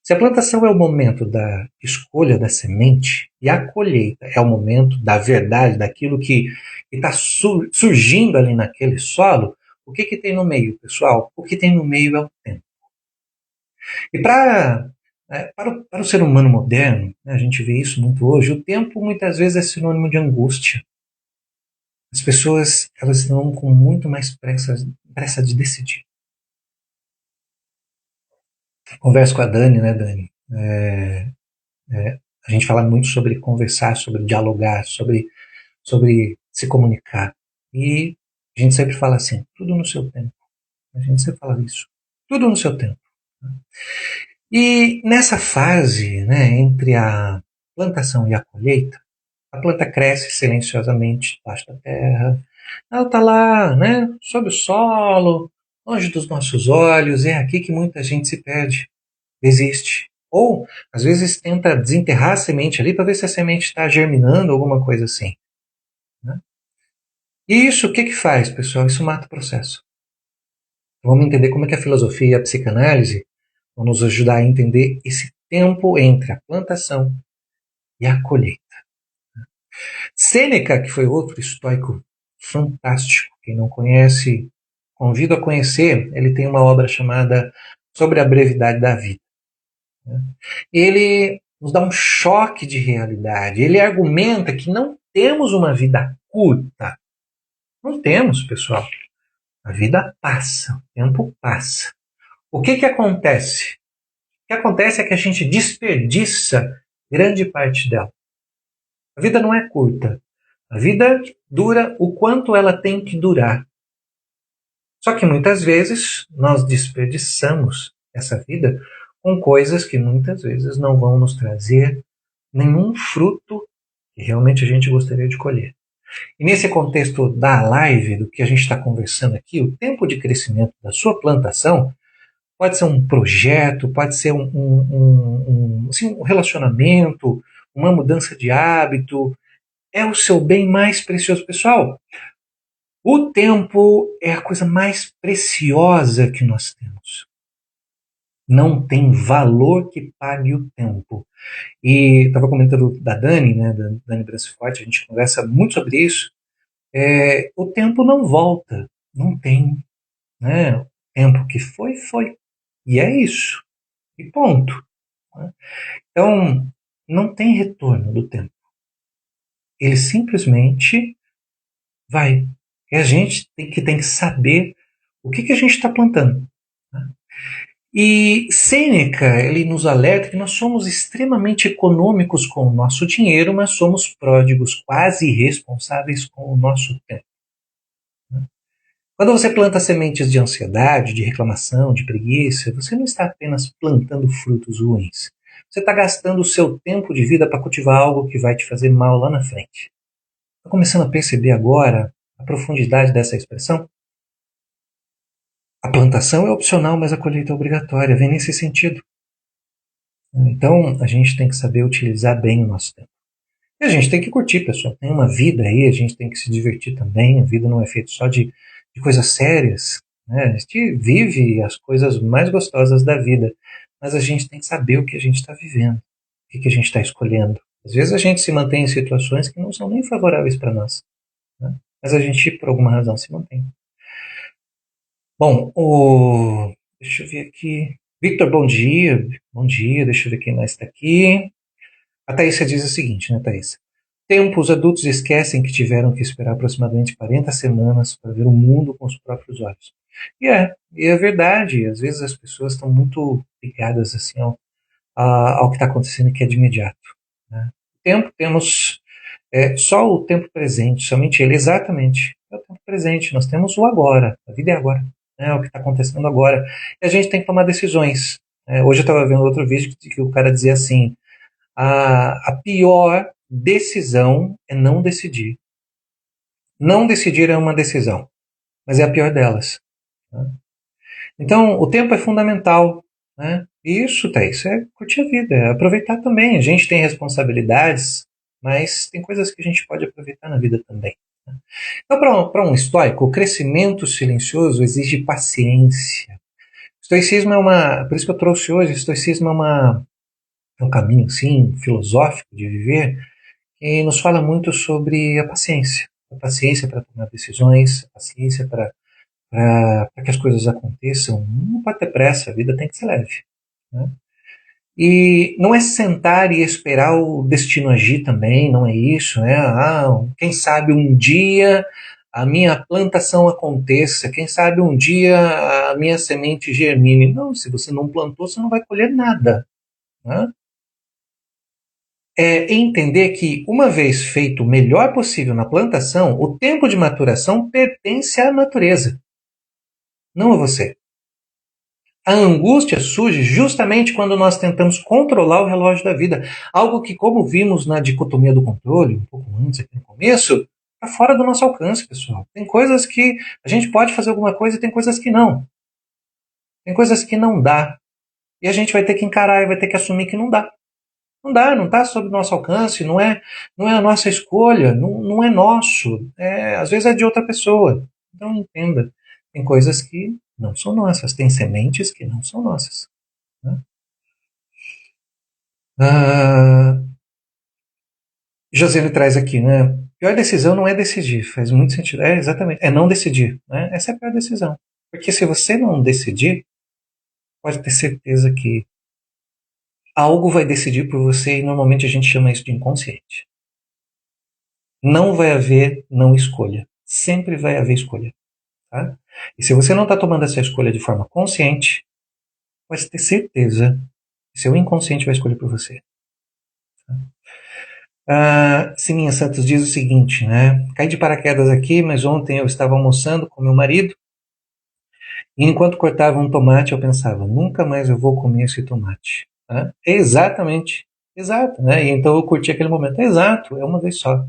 Se a plantação é o momento da escolha da semente e a colheita é o momento da verdade, daquilo que está surgindo ali naquele solo, o que tem no meio, pessoal? O que tem no meio é o tempo. E para o ser humano moderno, né, a gente vê isso muito hoje, o tempo muitas vezes é sinônimo de angústia. As pessoas elas estão com muito mais pressa de decidir. Converso com a Dani, né, Dani? A gente fala muito sobre conversar, sobre dialogar, sobre se comunicar. E a gente sempre fala assim, tudo no seu tempo. A gente sempre fala isso. Tudo no seu tempo. E nessa fase, né, entre a plantação e a colheita, a planta cresce silenciosamente debaixo da terra. Ela está lá, né, sob o solo, longe dos nossos olhos. É aqui que muita gente se perde, desiste. Ou, às vezes, tenta desenterrar a semente ali para ver se a semente está germinando, alguma coisa assim. Né? E isso, o que faz, pessoal? Isso mata o processo. Vamos entender como é que a filosofia e a psicanálise vão nos ajudar a entender esse tempo entre a plantação e a colheita. Sêneca, que foi outro estoico fantástico, quem não conhece, convido a conhecer, ele tem uma obra chamada Sobre a Brevidade da Vida. Ele nos dá um choque de realidade. Ele argumenta que não temos uma vida curta. Não temos, pessoal. A vida passa, o tempo passa. O que acontece? O que acontece é que a gente desperdiça grande parte dela. A vida não é curta. A vida dura o quanto ela tem que durar. Só que muitas vezes nós desperdiçamos essa vida com coisas que muitas vezes não vão nos trazer nenhum fruto que realmente a gente gostaria de colher. E nesse contexto da live, do que a gente está conversando aqui, o tempo de crescimento da sua plantação pode ser um projeto, pode ser assim, um relacionamento, uma mudança de hábito, é o seu bem mais precioso. Pessoal, o tempo é a coisa mais preciosa que nós temos. Não tem valor que pague o tempo. E estava comentando da Dani, né, da Dani Branciforte, a gente conversa muito sobre isso. O tempo não volta, não tem. Né? O tempo que foi, foi. E é isso. E ponto. Né? Então, não tem retorno do tempo. Ele simplesmente vai. E a gente tem que saber o que a gente está plantando. Né? E Sêneca, ele nos alerta que nós somos extremamente econômicos com o nosso dinheiro, mas somos pródigos, quase irresponsáveis com o nosso tempo. Quando você planta sementes de ansiedade, de reclamação, de preguiça, você não está apenas plantando frutos ruins. Você está gastando o seu tempo de vida para cultivar algo que vai te fazer mal lá na frente. Está começando a perceber agora a profundidade dessa expressão? A plantação é opcional, mas a colheita é obrigatória. Vem nesse sentido. Então, a gente tem que saber utilizar bem o nosso tempo. E a gente tem que curtir, pessoal. Tem uma vida aí, a gente tem que se divertir também. A vida não é feita só de coisas sérias. Né? A gente vive as coisas mais gostosas da vida. Mas a gente tem que saber o que a gente está vivendo. O que a gente está escolhendo. Às vezes a gente se mantém em situações que não são nem favoráveis para nós. Né? Mas a gente, por alguma razão, se mantém. Bom, deixa eu ver aqui. Victor, bom dia. Bom dia, deixa eu ver quem mais está aqui. A Thaísa diz o seguinte, né, Thaísa? Tempo, os adultos esquecem que tiveram que esperar aproximadamente 40 semanas para ver o mundo com os próprios olhos. E é verdade. Às vezes as pessoas estão muito ligadas assim ao que está acontecendo que é de imediato. Né? Tempo, temos só o tempo presente, somente ele, exatamente. É o tempo presente, nós temos o agora, a vida é agora, né? O que está acontecendo agora. E a gente tem que tomar decisões. Hoje eu estava vendo outro vídeo que o cara dizia assim, a pior decisão é não decidir. Não decidir é uma decisão, mas é a pior delas. Né? Então, o tempo é fundamental. Né? Isso, Thaís, é curtir a vida, é aproveitar também. A gente tem responsabilidades, mas tem coisas que a gente pode aproveitar na vida também. Né? Então, para um estoico, o crescimento silencioso exige paciência. Estoicismo é uma. Por isso que eu trouxe hoje, estoicismo é um caminho, sim, filosófico de viver, que nos fala muito sobre a paciência. A paciência para tomar decisões, a paciência para que as coisas aconteçam. Não pode ter pressa, a vida tem que ser leve. Né? E não é sentar e esperar o destino agir também, não é isso. Né? Quem sabe um dia a minha plantação aconteça, quem sabe um dia a minha semente germine. Não, se você não plantou, você não vai colher nada. Né? É entender que, uma vez feito o melhor possível na plantação, o tempo de maturação pertence à natureza, não a você. A angústia surge justamente quando nós tentamos controlar o relógio da vida. Algo que, como vimos na dicotomia do controle, um pouco antes aqui no começo, está fora do nosso alcance, pessoal. Tem coisas que a gente pode fazer alguma coisa e tem coisas que não. Tem coisas que não dá. E a gente vai ter que encarar e vai ter que assumir que não dá. Não dá, não está sob nosso alcance, não é a nossa escolha, não é nosso. Às vezes é de outra pessoa. Então entenda, tem coisas que não são nossas, tem sementes que não são nossas. Né? Ah, José traz aqui, né? A pior decisão não é decidir, faz muito sentido. É exatamente, é não decidir, né? Essa é a pior decisão. Porque se você não decidir, pode ter certeza que algo vai decidir por você e normalmente a gente chama isso de inconsciente. Não vai haver não escolha. Sempre vai haver escolha. Tá? E se você não está tomando essa escolha de forma consciente, pode ter certeza que seu inconsciente vai escolher por você. Sininha Santos diz o seguinte, né? Caí de paraquedas aqui, mas ontem eu estava almoçando com meu marido e enquanto cortava um tomate eu pensava, nunca mais eu vou comer esse tomate. Né? Exatamente, exato, né? E então eu curti aquele momento. Exato, é uma vez só.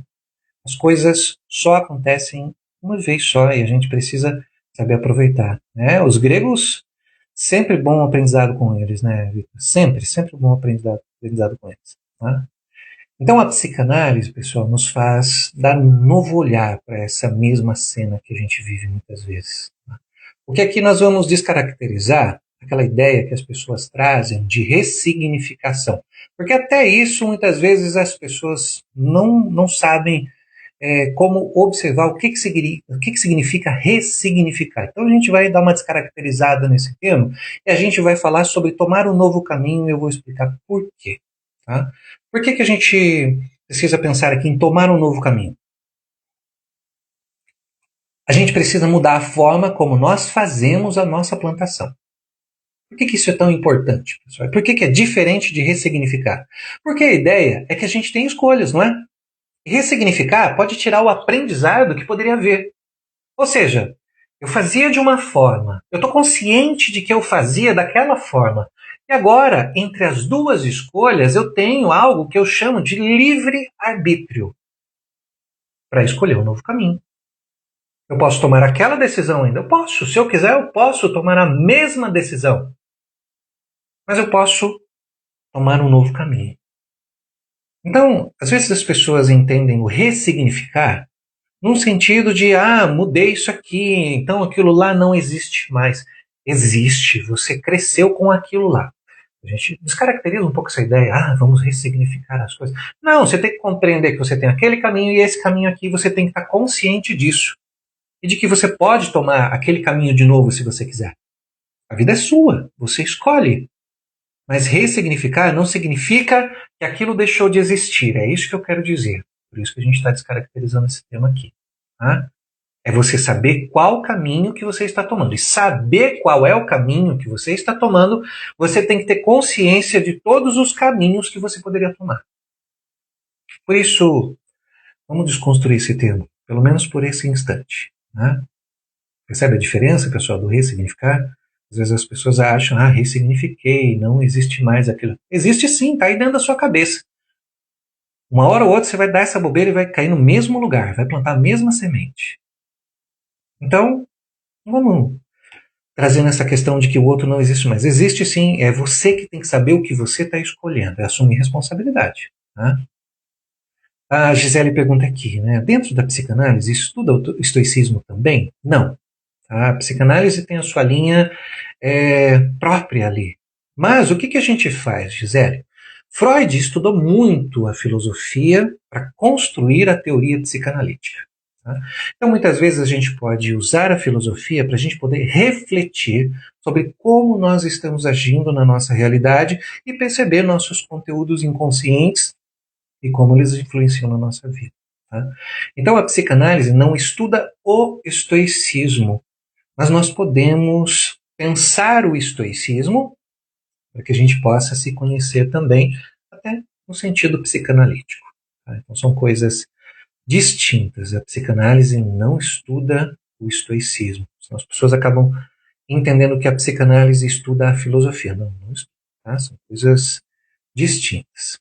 As coisas só acontecem uma vez só e a gente precisa saber aproveitar, né? Os gregos, sempre bom aprendizado com eles, né, Vitor? Sempre, sempre bom aprendizado com eles. Tá? Então a psicanálise, pessoal, nos faz dar um novo olhar para essa mesma cena que a gente vive muitas vezes. Tá? Porque aqui nós vamos descaracterizar aquela ideia que as pessoas trazem de ressignificação. Porque até isso, muitas vezes, as pessoas não sabem como observar o que significa ressignificar. Então a gente vai dar uma descaracterizada nesse termo e a gente vai falar sobre tomar um novo caminho e eu vou explicar por quê. Tá? Por que a gente precisa pensar aqui em tomar um novo caminho? A gente precisa mudar a forma como nós fazemos a nossa plantação. Por que isso é tão importante, pessoal? Por que é diferente de ressignificar? Porque a ideia é que a gente tem escolhas, não é? Ressignificar pode tirar o aprendizado que poderia haver. Ou seja, eu fazia de uma forma, eu estou consciente de que eu fazia daquela forma. E agora, entre as duas escolhas, eu tenho algo que eu chamo de livre-arbítrio para escolher um novo caminho. Eu posso tomar aquela decisão ainda. Eu posso, se eu quiser, eu posso tomar a mesma decisão. Mas eu posso tomar um novo caminho. Então, às vezes as pessoas entendem o ressignificar num sentido de, mudei isso aqui, então aquilo lá não existe mais. Existe, você cresceu com aquilo lá. A gente descaracteriza um pouco essa ideia, vamos ressignificar as coisas. Não, você tem que compreender que você tem aquele caminho e esse caminho aqui, você tem que estar consciente disso. E de que você pode tomar aquele caminho de novo se você quiser. A vida é sua, você escolhe. Mas ressignificar não significa que aquilo deixou de existir. É isso que eu quero dizer. Por isso que a gente está descaracterizando esse tema aqui. Tá? É você saber qual caminho que você está tomando. E saber qual é o caminho que você está tomando, você tem que ter consciência de todos os caminhos que você poderia tomar. Por isso, vamos desconstruir esse termo, pelo menos por esse instante. Né? Percebe a diferença, pessoal, do ressignificar? Às vezes as pessoas acham, ressignifiquei, não existe mais aquilo. Existe sim, está aí dentro da sua cabeça. Uma hora ou outra você vai dar essa bobeira e vai cair no mesmo lugar, vai plantar a mesma semente. Então, vamos trazendo essa questão de que o outro não existe mais. Existe sim, é você que tem que saber o que você está escolhendo, é assumir responsabilidade. Né? A Gisele pergunta aqui, né? Dentro da psicanálise, estuda o estoicismo também? Não. A psicanálise tem a sua linha própria ali. Mas o que a gente faz, Gisele? Freud estudou muito a filosofia para construir a teoria psicanalítica. Tá? Então, muitas vezes a gente pode usar a filosofia para a gente poder refletir sobre como nós estamos agindo na nossa realidade e perceber nossos conteúdos inconscientes e como eles influenciam na nossa vida. Tá? Então, a psicanálise não estuda o estoicismo, mas nós podemos pensar o estoicismo para que a gente possa se conhecer também, até no sentido psicanalítico. Tá? Então, são coisas distintas. A psicanálise não estuda o estoicismo. Senão as pessoas acabam entendendo que a psicanálise estuda a filosofia. Não estuda. Tá? São coisas distintas.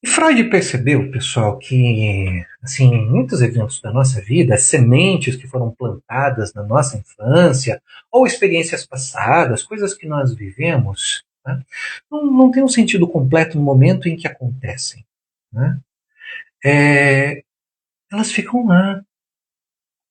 E Freud percebeu, pessoal, que assim, em muitos eventos da nossa vida, sementes que foram plantadas na nossa infância, ou experiências passadas, coisas que nós vivemos, né, não tem um sentido completo no momento em que acontecem. Né? Elas ficam lá,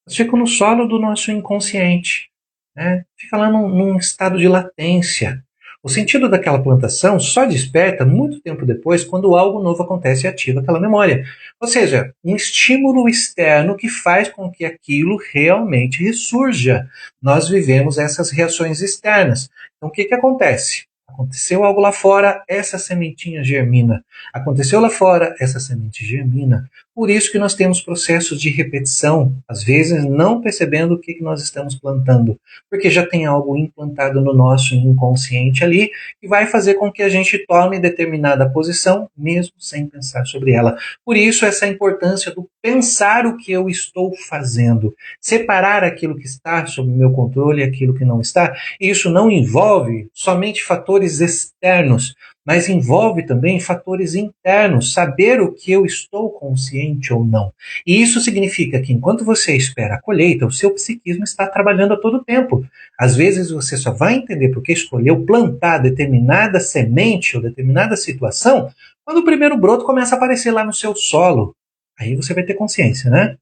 elas ficam no solo do nosso inconsciente, né? Fica lá num estado de latência. O sentido daquela plantação só desperta muito tempo depois, quando algo novo acontece e ativa aquela memória. Ou seja, um estímulo externo que faz com que aquilo realmente ressurja. Nós vivemos essas reações externas. Então, o que acontece? Aconteceu algo lá fora, essa sementinha germina. Aconteceu lá fora, essa semente germina. Por isso que nós temos processos de repetição, às vezes não percebendo o que nós estamos plantando, porque já tem algo implantado no nosso inconsciente ali, que vai fazer com que a gente tome determinada posição, mesmo sem pensar sobre ela. Por isso, essa importância do pensar o que eu estou fazendo, separar aquilo que está sob meu controle e aquilo que não está. E isso não envolve somente fatores externos, mas envolve também fatores internos, saber o que eu estou consciente ou não. E isso significa que enquanto você espera a colheita, o seu psiquismo está trabalhando a todo tempo. Às vezes você só vai entender porque escolheu plantar determinada semente ou determinada situação quando o primeiro broto começa a aparecer lá no seu solo. Aí você vai ter consciência, né?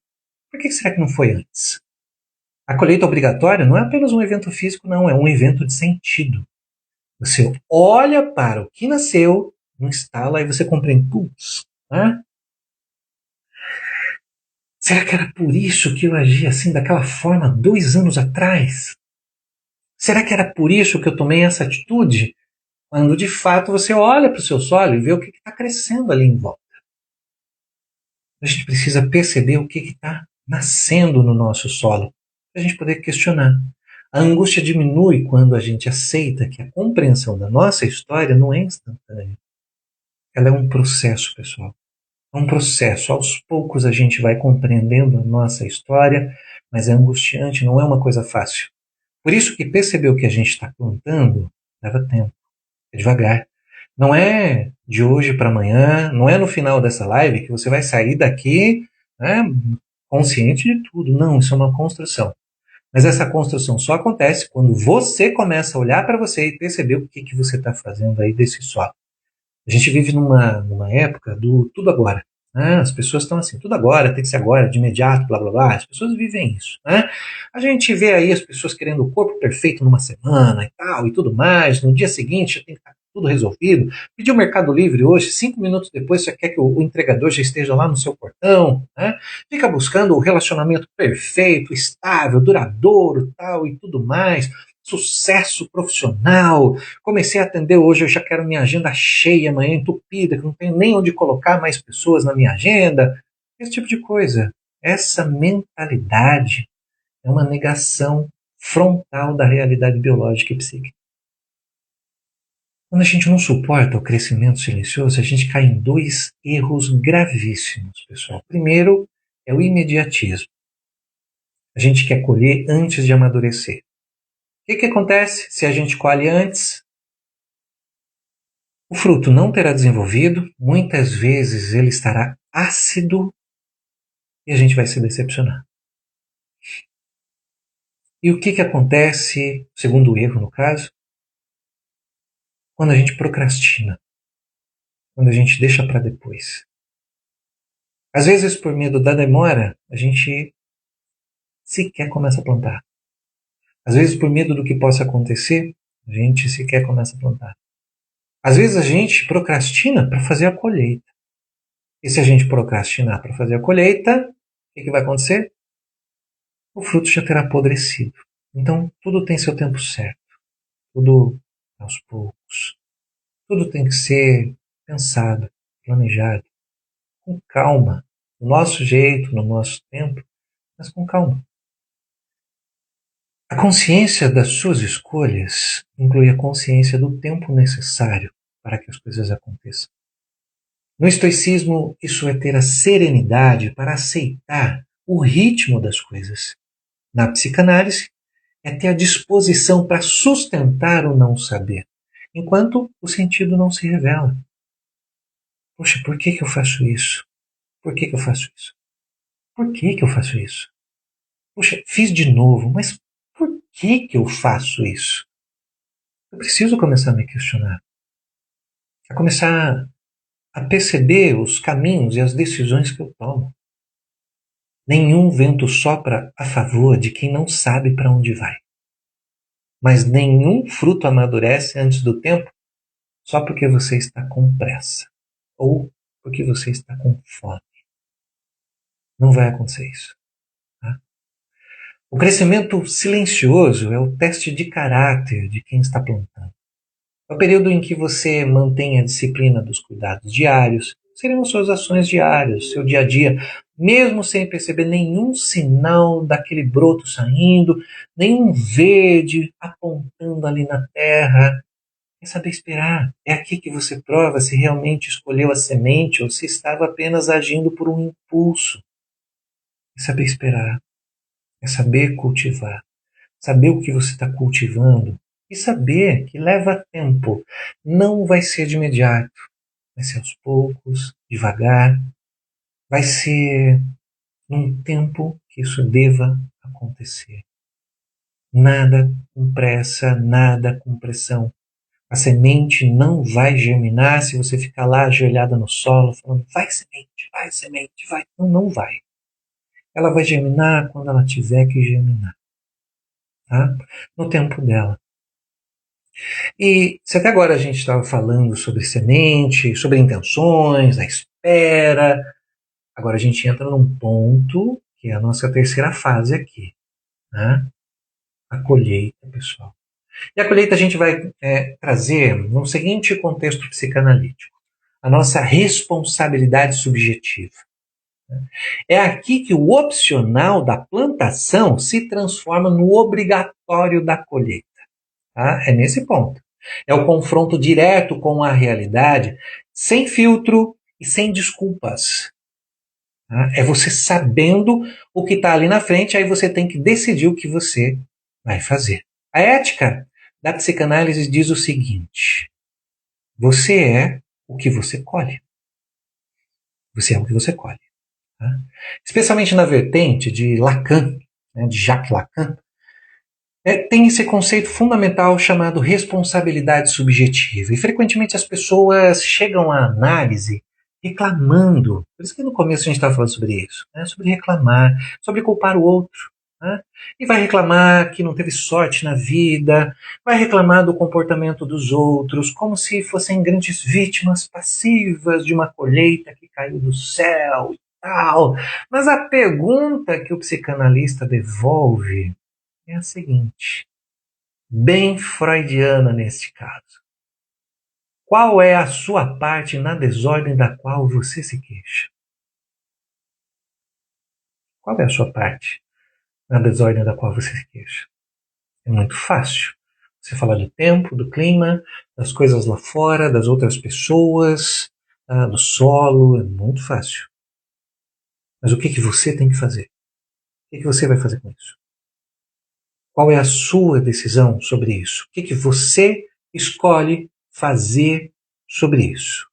Por que será que não foi antes? A colheita obrigatória não é apenas um evento físico, não, é um evento de sentido. Você olha para o que nasceu, não instala, e você compreende, putz, né? Será que era por isso que eu agi assim, daquela forma, 2 anos atrás? Será que era por isso que eu tomei essa atitude? Quando de fato você olha para o seu solo e vê o que está crescendo ali em volta. A gente precisa perceber o que está nascendo no nosso solo, para a gente poder questionar. A angústia diminui quando a gente aceita que a compreensão da nossa história não é instantânea. Ela é um processo, pessoal. É um processo. Aos poucos a gente vai compreendendo a nossa história, mas é angustiante, não é uma coisa fácil. Por isso que perceber o que a gente está plantando leva tempo, é devagar. Não é de hoje para amanhã, não é no final dessa live que você vai sair daqui, né, consciente de tudo. Não, isso é uma construção. Mas essa construção só acontece quando você começa a olhar para você e perceber o que você está fazendo aí desse solo. A gente vive numa época do tudo agora. Né? As pessoas estão assim, tudo agora, tem que ser agora, de imediato, blá blá blá. As pessoas vivem isso. Né? A gente vê aí as pessoas querendo o corpo perfeito numa semana e tal, e tudo mais. No dia seguinte já tem que estar tudo resolvido. Pediu o Mercado Livre hoje, 5 minutos depois você quer que o entregador já esteja lá no seu portão. Né? Fica buscando o relacionamento perfeito, estável, duradouro tal, e tudo mais. Sucesso profissional. Comecei a atender hoje, eu já quero minha agenda cheia, amanhã entupida, que não tenho nem onde colocar mais pessoas na minha agenda. Esse tipo de coisa. Essa mentalidade é uma negação frontal da realidade biológica e psíquica. Quando a gente não suporta o crescimento silencioso, a gente cai em 2 erros gravíssimos, pessoal. Primeiro é o imediatismo. A gente quer colher antes de amadurecer. O que acontece se a gente colhe antes? O fruto não terá desenvolvido, muitas vezes ele estará ácido e a gente vai se decepcionar. E o que acontece, segundo erro no caso, quando a gente procrastina, quando a gente deixa para depois. Às vezes, por medo da demora, a gente sequer começa a plantar. Às vezes, por medo do que possa acontecer, a gente sequer começa a plantar. Às vezes, a gente procrastina para fazer a colheita. E se a gente procrastinar para fazer a colheita, o que vai acontecer? O fruto já terá apodrecido. Então, tudo tem seu tempo certo. Tudo aos poucos. Tudo tem que ser pensado, planejado, com calma, do nosso jeito, no nosso tempo, mas com calma. A consciência das suas escolhas inclui a consciência do tempo necessário para que as coisas aconteçam. No estoicismo, isso é ter a serenidade para aceitar o ritmo das coisas. Na psicanálise, é ter a disposição para sustentar o não saber, enquanto o sentido não se revela. Poxa, por que eu faço isso? Por que eu faço isso? Por que eu faço isso? Poxa, fiz de novo, mas por que eu faço isso? Eu preciso começar a me questionar. A começar a perceber os caminhos e as decisões que eu tomo. Nenhum vento sopra a favor de quem não sabe para onde vai. mas nenhum fruto amadurece antes do tempo só porque você está com pressa ou porque você está com fome. Não vai acontecer isso. Tá? O crescimento silencioso é o teste de caráter de quem está plantando. É o período em que você mantém a disciplina dos cuidados diários, seriam suas ações diárias, seu dia a dia, mesmo sem perceber nenhum sinal daquele broto saindo, nenhum verde apontando ali na terra. É saber esperar. É aqui que você prova se realmente escolheu a semente ou se estava apenas agindo por um impulso. É saber esperar. É saber cultivar. Saber o que você está cultivando e saber que leva tempo. Não vai ser de imediato. Vai ser aos poucos, devagar. Vai ser num tempo que isso deva acontecer. Nada com pressa, nada com pressão. A semente não vai germinar se você ficar lá ajoelhada no solo, falando, vai semente, vai. Não, não vai. Ela vai germinar quando ela tiver que germinar. Tá? No tempo dela. E se até agora a gente estava falando sobre semente, sobre intenções, a espera, agora a gente entra num ponto que é a nossa terceira fase aqui, né? A colheita, pessoal. E a colheita a gente vai trazer no seguinte contexto psicanalítico: a nossa responsabilidade subjetiva. É aqui que o opcional da plantação se transforma no obrigatório da colheita. Tá? É nesse ponto. É o confronto direto com a realidade, sem filtro e sem desculpas. Tá? É você sabendo o que está ali na frente, aí você tem que decidir o que você vai fazer. A ética da psicanálise diz o seguinte: você é o que você colhe. Você é o que você colhe. Tá? Especialmente na vertente de Lacan, né, de Jacques Lacan, tem esse conceito fundamental chamado responsabilidade subjetiva. E frequentemente as pessoas chegam à análise reclamando. Por isso que no começo a gente estava falando sobre isso, né? Sobre reclamar, sobre culpar o outro. Né? E vai reclamar que não teve sorte na vida, vai reclamar do comportamento dos outros, como se fossem grandes vítimas passivas de uma colheita que caiu do céu e tal. Mas a pergunta que o psicanalista devolve é a seguinte, bem freudiana neste caso. Qual é a sua parte na desordem da qual você se queixa? Qual é a sua parte na desordem da qual você se queixa? É muito fácil. Você falar do tempo, do clima, das coisas lá fora, das outras pessoas, do solo, é muito fácil. Mas o que você tem que fazer? O que você vai fazer com isso? Qual é a sua decisão sobre isso? O que você escolhe fazer sobre isso?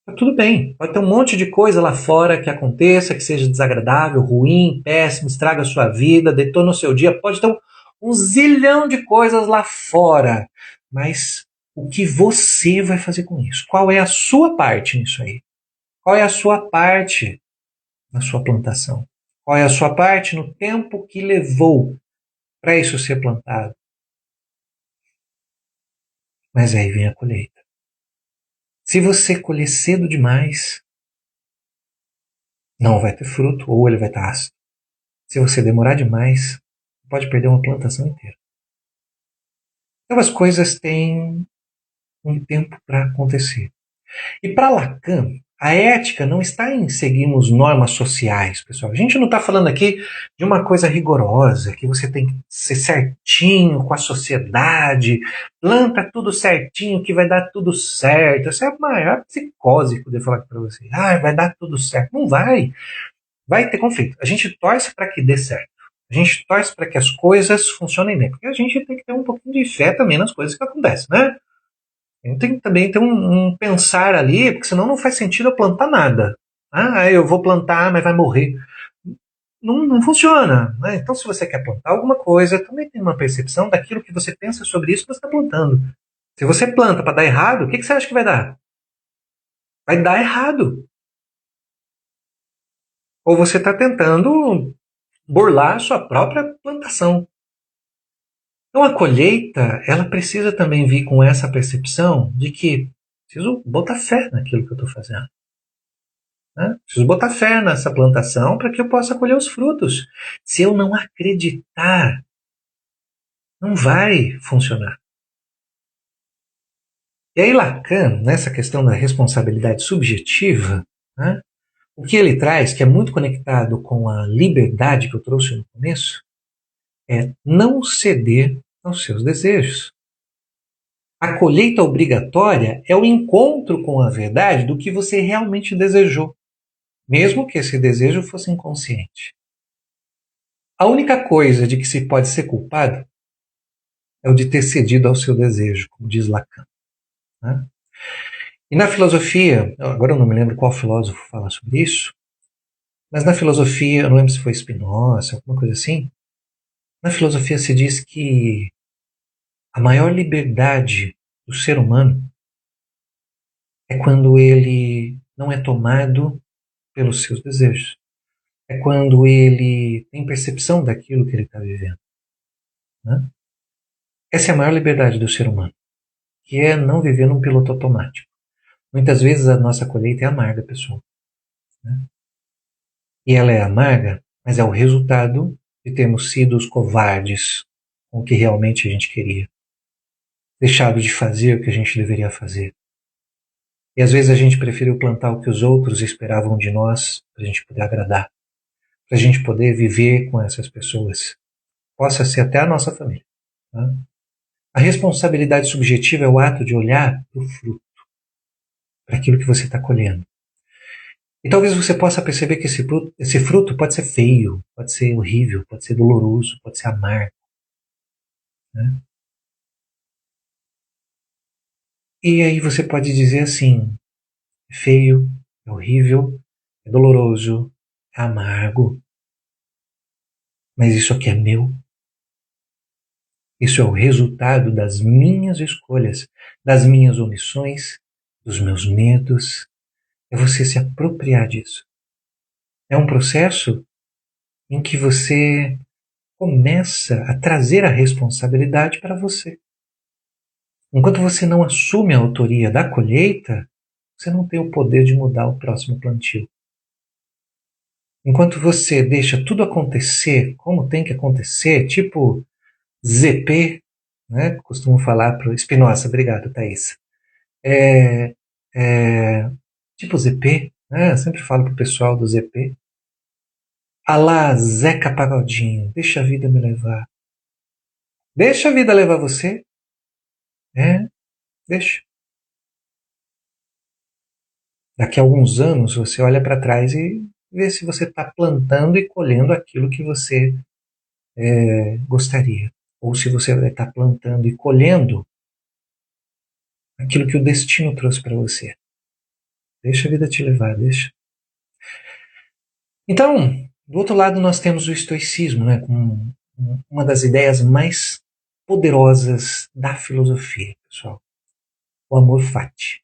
Tá tudo bem, pode ter um monte de coisa lá fora que aconteça, que seja desagradável, ruim, péssimo, estraga a sua vida, detona o seu dia, pode ter um zilhão de coisas lá fora. Mas o que você vai fazer com isso? Qual é a sua parte nisso aí? Qual é a sua parte na sua plantação? Qual é a sua parte no tempo que levou para isso ser plantado? Mas aí vem a colheita. Se você colher cedo demais, não vai ter fruto ou ele vai estar ácido. Se você demorar demais, pode perder uma plantação inteira. Então as coisas têm um tempo para acontecer. E para Lacan, a ética não está em seguirmos normas sociais, pessoal. A gente não está falando aqui de uma coisa rigorosa, que você tem que ser certinho com a sociedade, planta tudo certinho que vai dar tudo certo. Essa é a maior psicose que eu poder falar para você. Vai dar tudo certo. Não vai. Vai ter conflito. A gente torce para que dê certo. A gente torce para que as coisas funcionem bem. Porque a gente tem que ter um pouquinho de fé também nas coisas que acontecem, né? Tem que também ter um pensar ali, porque senão não faz sentido eu plantar nada. Eu vou plantar, mas vai morrer. Não, não funciona. Né? Então, se você quer plantar alguma coisa, também tem uma percepção daquilo que você pensa sobre isso que você está plantando. Se você planta para dar errado, o que você acha que vai dar? Vai dar errado. Ou você está tentando burlar a sua própria plantação. Então a colheita, ela precisa também vir com essa percepção de que preciso botar fé naquilo que eu estou fazendo. Né? Preciso botar fé nessa plantação para que eu possa colher os frutos. Se eu não acreditar, não vai funcionar. E aí Lacan, nessa questão da responsabilidade subjetiva, né, o que ele traz, que é muito conectado com a liberdade que eu trouxe no começo, é não ceder aos seus desejos. A colheita obrigatória é o encontro com a verdade do que você realmente desejou, mesmo que esse desejo fosse inconsciente. A única coisa de que se pode ser culpado é o de ter cedido ao seu desejo, como diz Lacan. Né? E na filosofia, agora eu não me lembro qual filósofo fala sobre isso, mas na filosofia, eu não lembro se foi Spinoza, alguma coisa assim, na filosofia se diz que a maior liberdade do ser humano é quando ele não é tomado pelos seus desejos. É quando ele tem percepção daquilo que ele está vivendo. Né? Essa é a maior liberdade do ser humano, que é não viver num piloto automático. Muitas vezes a nossa colheita é amarga, pessoal. Né? E ela é amarga, mas é o resultado de termos sido os covardes com o que realmente a gente queria. Deixado de fazer o que a gente deveria fazer. E às vezes a gente preferiu plantar o que os outros esperavam de nós para a gente poder agradar. Para a gente poder viver com essas pessoas. Possa ser até a nossa família. Tá? A responsabilidade subjetiva é o ato de olhar para o fruto, para aquilo que você está colhendo. E talvez você possa perceber que esse fruto pode ser feio, pode ser horrível, pode ser doloroso, pode ser amargo. Né? E aí você pode dizer assim, é feio, é horrível, é doloroso, é amargo, mas isso aqui é meu. Isso é o resultado das minhas escolhas, das minhas omissões, dos meus medos. É você se apropriar disso. É um processo em que você começa a trazer a responsabilidade para você. Enquanto você não assume a autoria da colheita, você não tem o poder de mudar o próximo plantio. Enquanto você deixa tudo acontecer como tem que acontecer, tipo ZP, né? Costumo falar para o Spinoza, obrigado, Thaís. É, tipo ZP, né? Eu sempre falo para o pessoal do ZP. Alá, Zeca Pagodinho, deixa a vida me levar. Deixa a vida levar você. Deixa. Daqui a alguns anos você olha para trás e vê se você está plantando e colhendo aquilo que você gostaria. Ou se você vai estar plantando e colhendo aquilo que o destino trouxe para você. Deixa a vida te levar, deixa. Então, do outro lado nós temos o estoicismo, né, como uma das ideias mais poderosas da filosofia, pessoal. O amor fati,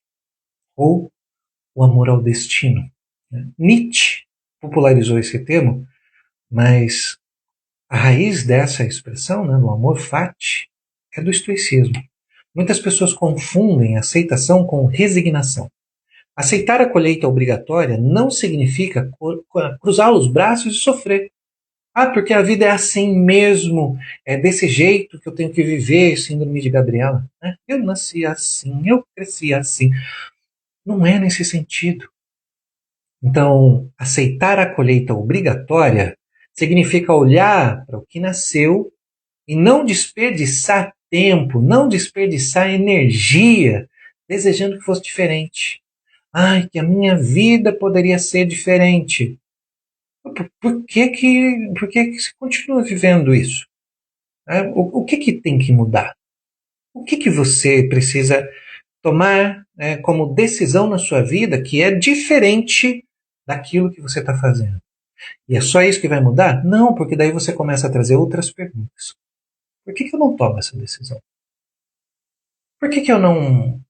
ou o amor ao destino. Nietzsche popularizou esse termo, mas a raiz dessa expressão, né, do amor fati, é do estoicismo. Muitas pessoas confundem aceitação com resignação. Aceitar a colheita obrigatória não significa cruzar os braços e sofrer. Ah, porque a vida é assim mesmo, é desse jeito que eu tenho que viver, síndrome de Gabriela. Eu nasci assim, eu cresci assim. Não é nesse sentido. Então, aceitar a colheita obrigatória significa olhar para o que nasceu e não desperdiçar tempo, não desperdiçar energia desejando que fosse diferente. Ai, que a minha vida poderia ser diferente. Por que se continua vivendo isso? O que tem que mudar? O que você precisa tomar como decisão na sua vida que é diferente daquilo que você está fazendo? E é só isso que vai mudar? Não, porque daí você começa a trazer outras perguntas. Por que eu não tomo essa decisão? Por que eu não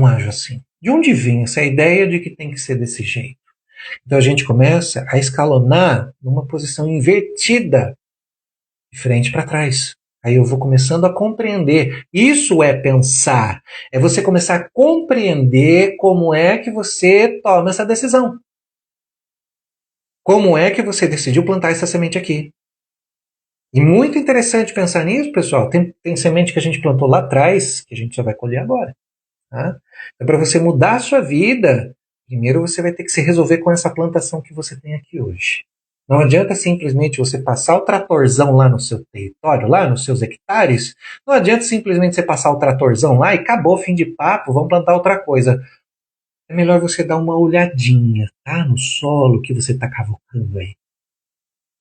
ajo assim? De onde vem essa ideia de que tem que ser desse jeito? Então a gente começa a escalonar numa posição invertida, de frente para trás. Aí eu vou começando a compreender. Isso é pensar. É você começar a compreender como é que você toma essa decisão. Como é que você decidiu plantar essa semente aqui? E muito interessante pensar nisso, pessoal. Tem semente que a gente plantou lá atrás, que a gente só vai colher agora. Tá? Então, para você mudar a sua vida, primeiro você vai ter que se resolver com essa plantação que você tem aqui hoje. Não adianta simplesmente você passar o tratorzão lá no seu território, lá nos seus hectares. Não adianta simplesmente você passar o tratorzão lá e acabou, fim de papo, vamos plantar outra coisa. É melhor você dar uma olhadinha, tá? No solo que você está cavocando aí.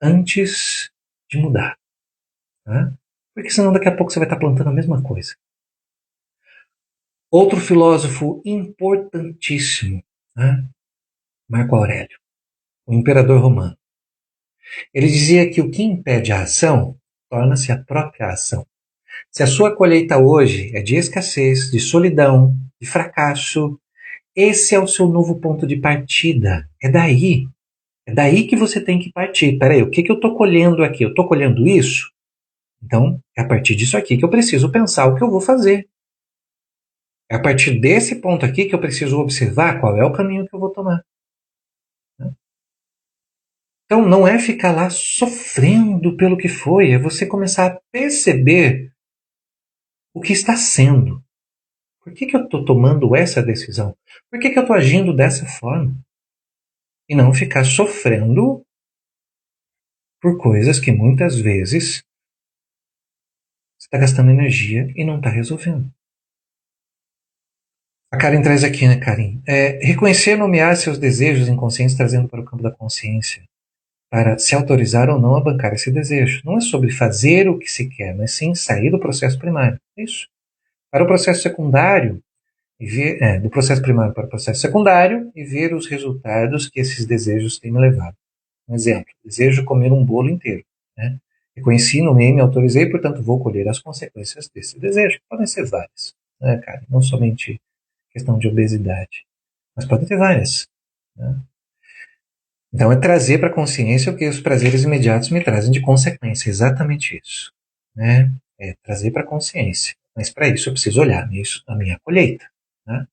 Antes de mudar. Tá? Porque senão daqui a pouco você vai estar plantando a mesma coisa. Outro filósofo importantíssimo, né? Marco Aurélio, o imperador romano. Ele dizia que o que impede a ação torna-se a própria ação. Se a sua colheita hoje é de escassez, de solidão, de fracasso, esse é o seu novo ponto de partida. É daí. É daí que você tem que partir. Peraí, o que eu estou colhendo aqui? Eu estou colhendo isso? Então, é a partir disso aqui que eu preciso pensar o que eu vou fazer. É a partir desse ponto aqui que eu preciso observar qual é o caminho que eu vou tomar. Então, não é ficar lá sofrendo pelo que foi, é você começar a perceber o que está sendo. Por que eu estou tomando essa decisão? Por que eu estou agindo dessa forma? E não ficar sofrendo por coisas que muitas vezes você está gastando energia e não está resolvendo. A Karen traz aqui, né, Karen? Reconhecer e nomear seus desejos inconscientes trazendo para o campo da consciência, para se autorizar ou não a bancar esse desejo. Não é sobre fazer o que se quer, mas sim sair do processo primário. Isso. Para o processo secundário, e ver, do processo primário para o processo secundário e ver os resultados que esses desejos têm me levado. Um exemplo, desejo comer um bolo inteiro. Né? Reconheci, nomeei, me autorizei, portanto vou colher as consequências desse desejo. Podem ser várias, né, cara? Não somente questão de obesidade, mas podem ter várias. Né? Então é trazer para a consciência o que os prazeres imediatos me trazem de consequência, exatamente isso. Né? É trazer para a consciência. Mas para isso eu preciso olhar a minha colheita. Né?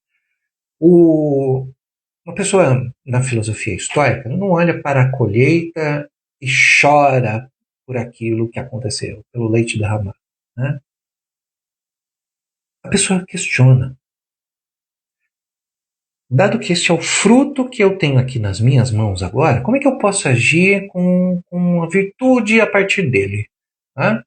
Uma pessoa na filosofia estoica não olha para a colheita e chora por aquilo que aconteceu, pelo leite derramado. Né? A pessoa questiona. Dado que este é o fruto que eu tenho aqui nas minhas mãos agora, como é que eu posso agir com a virtude a partir dele? Né?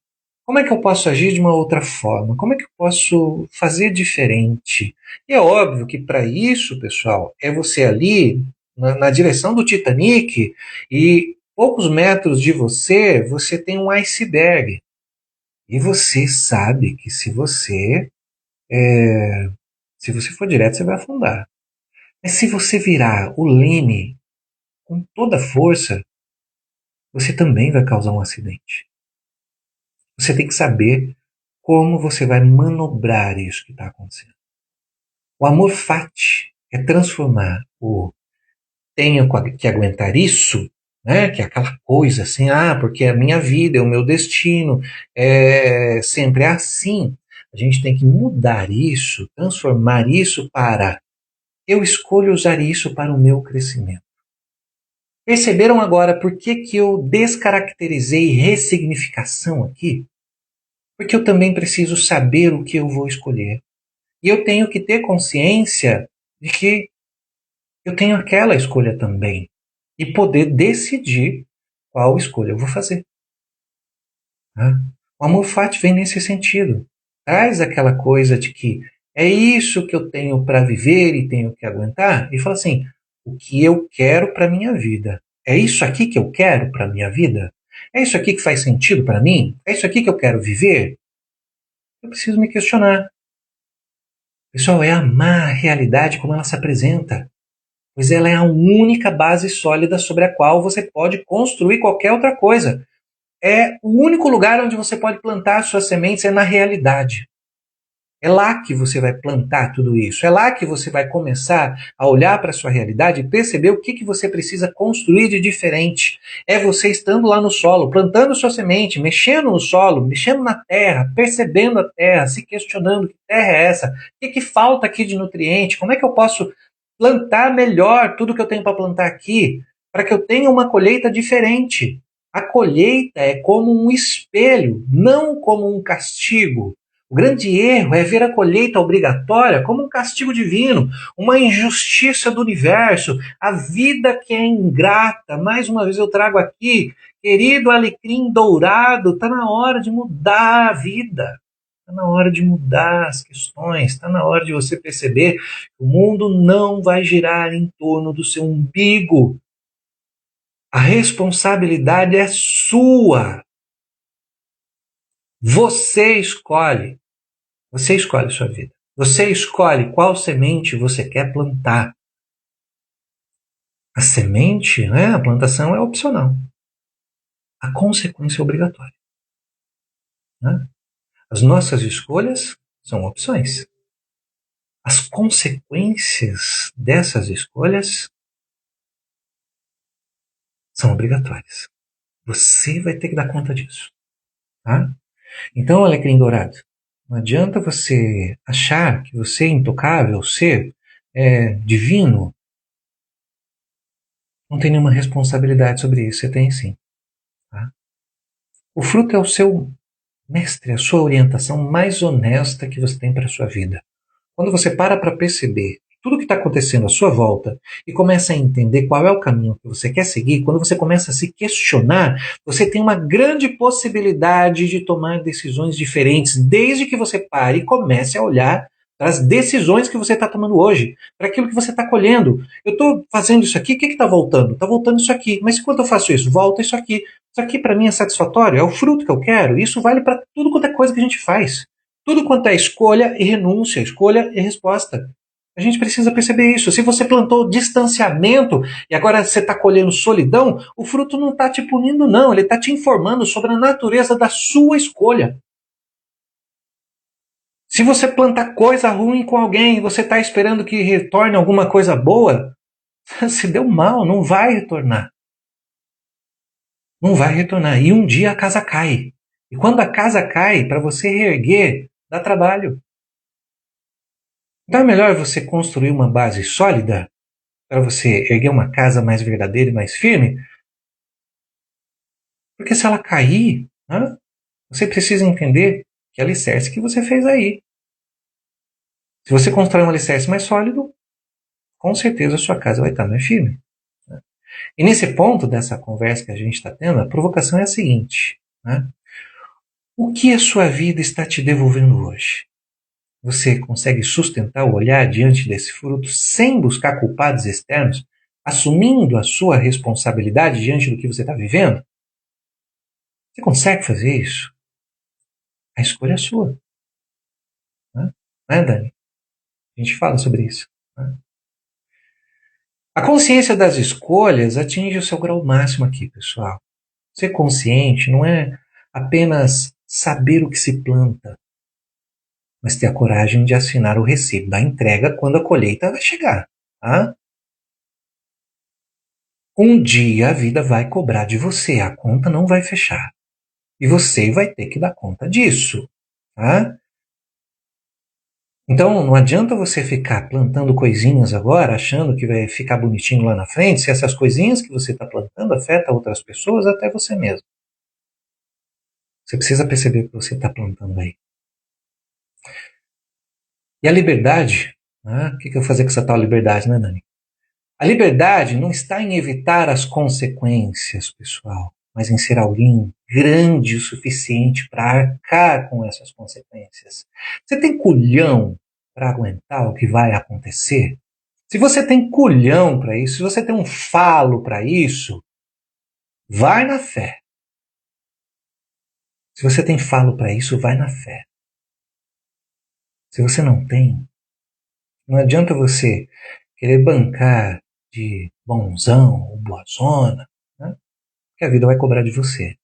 Como é que eu posso agir de uma outra forma? Como é que eu posso fazer diferente? E é óbvio que para isso, pessoal, é você ali na direção do Titanic e poucos metros de você, você tem um iceberg. E você sabe que se você for direto, você vai afundar. Mas se você virar o leme com toda a força, você também vai causar um acidente. Você tem que saber como você vai manobrar isso que está acontecendo. O amor fati é transformar o tenho que aguentar isso, né, que é aquela coisa assim, porque é a minha vida, é o meu destino, sempre é assim. A gente tem que mudar isso, transformar isso para eu escolho usar isso para o meu crescimento. Perceberam agora por que eu descaracterizei ressignificação aqui? Porque eu também preciso saber o que eu vou escolher. E eu tenho que ter consciência de que eu tenho aquela escolha também. E poder decidir qual escolha eu vou fazer. Tá? O amor fati vem nesse sentido. Traz aquela coisa de que é isso que eu tenho para viver e tenho que aguentar. E fala assim, o que eu quero para minha vida? É isso aqui que eu quero para minha vida? É isso aqui que faz sentido para mim? É isso aqui que eu quero viver? Eu preciso me questionar. Pessoal, é amar a realidade como ela se apresenta, pois ela é a única base sólida sobre a qual você pode construir qualquer outra coisa. É o único lugar onde você pode plantar suas sementes é na realidade. É lá que você vai plantar tudo isso. É lá que você vai começar a olhar para a sua realidade e perceber o que você precisa construir de diferente. É você estando lá no solo, plantando sua semente, mexendo no solo, mexendo na terra, percebendo a terra, se questionando que terra é essa, o que falta aqui de nutriente, como é que eu posso plantar melhor tudo que eu tenho para plantar aqui, para que eu tenha uma colheita diferente. A colheita é como um espelho, não como um castigo. O grande erro é ver a colheita obrigatória como um castigo divino, uma injustiça do universo, a vida que é ingrata. Mais uma vez eu trago aqui, querido alecrim dourado, está na hora de mudar a vida. Está na hora de mudar as questões, está na hora de você perceber que o mundo não vai girar em torno do seu umbigo. A responsabilidade é sua. Você escolhe. Você escolhe sua vida. Você escolhe qual semente você quer plantar. A semente, né, a plantação é opcional. A consequência é obrigatória. Né? As nossas escolhas são opções. As consequências dessas escolhas são obrigatórias. Você vai ter que dar conta disso. Tá? Então, alecrim dourado, não adianta você achar que você é intocável, ser divino. Não tem nenhuma responsabilidade sobre isso. Você tem sim. Tá? O fruto é o seu mestre, a sua orientação mais honesta que você tem para a sua vida. Quando você para perceber tudo o que está acontecendo à sua volta e começa a entender qual é o caminho que você quer seguir, quando você começa a se questionar, você tem uma grande possibilidade de tomar decisões diferentes, desde que você pare e comece a olhar para as decisões que você está tomando hoje, para aquilo que você está colhendo. Eu estou fazendo isso aqui, o que está voltando? Está voltando isso aqui. Mas quando eu faço isso, volta isso aqui. Isso aqui para mim é satisfatório, é o fruto que eu quero. Isso vale para tudo quanto é coisa que a gente faz. Tudo quanto é escolha e renúncia, escolha e resposta. A gente precisa perceber isso. Se você plantou distanciamento e agora você está colhendo solidão, o fruto não está te punindo, não. Ele está te informando sobre a natureza da sua escolha. Se você plantar coisa ruim com alguém e você está esperando que retorne alguma coisa boa, se deu mal, não vai retornar. Não vai retornar. E um dia a casa cai. E quando a casa cai, para você reerguer, dá trabalho. Então é melhor você construir uma base sólida para você erguer uma casa mais verdadeira e mais firme, porque se ela cair, né, você precisa entender que alicerce que você fez aí. Se você constrói um alicerce mais sólido, com certeza a sua casa vai estar mais firme. Né? E nesse ponto dessa conversa que a gente está tendo, a provocação é a seguinte. Né? O que a sua vida está te devolvendo hoje? Você consegue sustentar o olhar diante desse fruto sem buscar culpados externos, assumindo a sua responsabilidade diante do que você está vivendo? Você consegue fazer isso? A escolha é sua. Né? Não é, Dani? A gente fala sobre isso. Né? A consciência das escolhas atinge o seu grau máximo aqui, pessoal. Ser consciente não é apenas saber o que se planta, mas ter a coragem de assinar o recibo da entrega quando a colheita vai chegar. Tá? Um dia a vida vai cobrar de você, a conta não vai fechar. E você vai ter que dar conta disso. Tá? Então não adianta você ficar plantando coisinhas agora, achando que vai ficar bonitinho lá na frente, se essas coisinhas que você está plantando afetam outras pessoas, até você mesmo. Você precisa perceber o que você está plantando aí. E a liberdade, né? O que eu vou fazer com essa tal liberdade, né, Dani? A liberdade não está em evitar as consequências, pessoal, mas em ser alguém grande o suficiente para arcar com essas consequências. Você tem culhão para aguentar o que vai acontecer? Se você tem culhão para isso, se você tem um falo para isso, vai na fé. Se você tem falo para isso, vai na fé. Se você não tem, não adianta você querer bancar de bonzão ou boazona, né? Que a vida vai cobrar de você.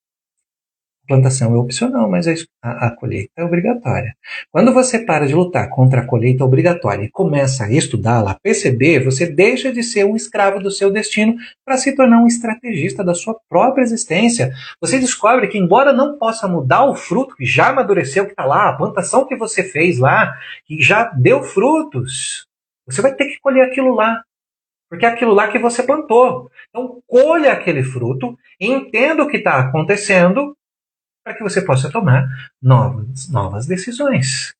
Plantação é opcional, mas a colheita é obrigatória. Quando você para de lutar contra a colheita obrigatória e começa a estudá-la, a perceber, você deixa de ser um escravo do seu destino para se tornar um estrategista da sua própria existência. Você descobre que, embora não possa mudar o fruto que já amadureceu, que está lá, a plantação que você fez lá, que já deu frutos, você vai ter que colher aquilo lá. Porque é aquilo lá que você plantou. Então, colha aquele fruto, entenda o que está acontecendo, para que você possa tomar novas decisões.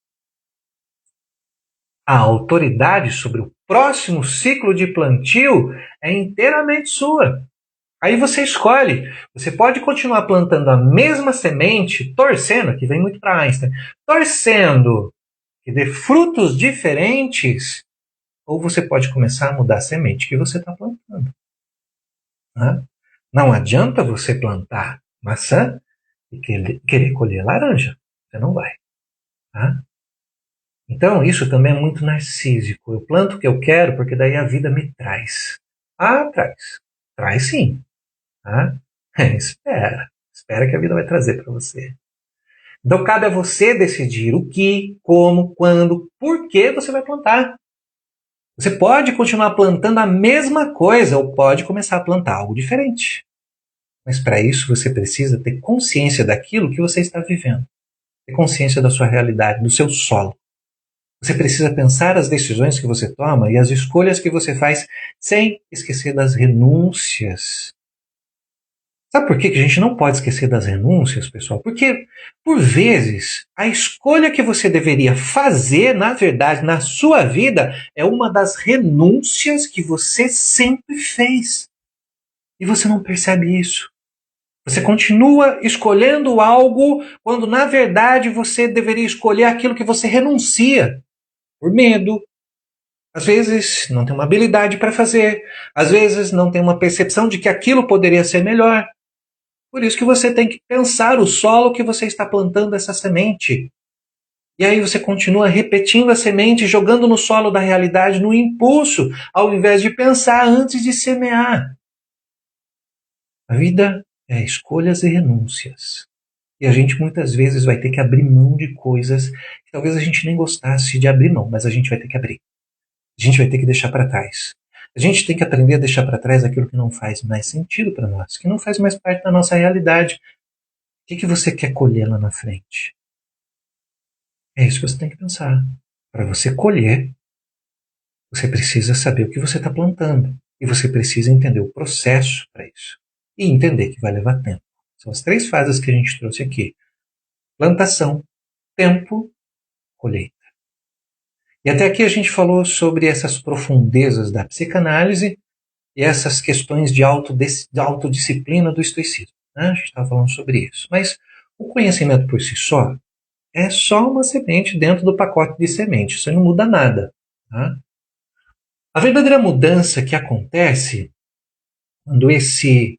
A autoridade sobre o próximo ciclo de plantio é inteiramente sua. Aí você escolhe. Você pode continuar plantando a mesma semente, torcendo, que vem muito para Einstein, torcendo que dê frutos diferentes, ou você pode começar a mudar a semente que você está plantando. Não adianta você plantar maçã e querer colher laranja. Você não vai. Tá? Então, isso também é muito narcísico. Eu planto o que eu quero porque daí a vida me traz. Ah, traz. Traz sim. Tá? Espera. Espera que a vida vai trazer para você. Então, cabe a você decidir o que, como, quando, por que você vai plantar. Você pode continuar plantando a mesma coisa ou pode começar a plantar algo diferente. Mas para isso você precisa ter consciência daquilo que você está vivendo. Ter consciência da sua realidade, do seu solo. Você precisa pensar as decisões que você toma e as escolhas que você faz sem esquecer das renúncias. Sabe por que a gente não pode esquecer das renúncias, pessoal? Porque, por vezes, a escolha que você deveria fazer, na verdade, na sua vida, é uma das renúncias que você sempre fez. E você não percebe isso. Você continua escolhendo algo quando, na verdade, você deveria escolher aquilo que você renuncia. Por medo. Às vezes não tem uma habilidade para fazer. Às vezes não tem uma percepção de que aquilo poderia ser melhor. Por isso que você tem que pensar o solo que você está plantando essa semente. E aí você continua repetindo a semente, jogando no solo da realidade no impulso, ao invés de pensar antes de semear. A vida é escolhas e renúncias. E a gente muitas vezes vai ter que abrir mão de coisas que talvez a gente nem gostasse de abrir mão, mas a gente vai ter que abrir. A gente vai ter que deixar para trás. A gente tem que aprender a deixar para trás aquilo que não faz mais sentido para nós, que não faz mais parte da nossa realidade. O que você quer colher lá na frente? É isso que você tem que pensar. Para você colher, você precisa saber o que você está plantando. E você precisa entender o processo para isso. E entender que vai levar tempo. São as 3 fases que a gente trouxe aqui: plantação, tempo, colheita. E até aqui a gente falou sobre essas profundezas da psicanálise e essas questões de autodisciplina do estoicismo. Né? A gente estava falando sobre isso. Mas o conhecimento por si só é só uma semente dentro do pacote de semente. Isso não muda nada. Tá? A verdadeira mudança que acontece quando esse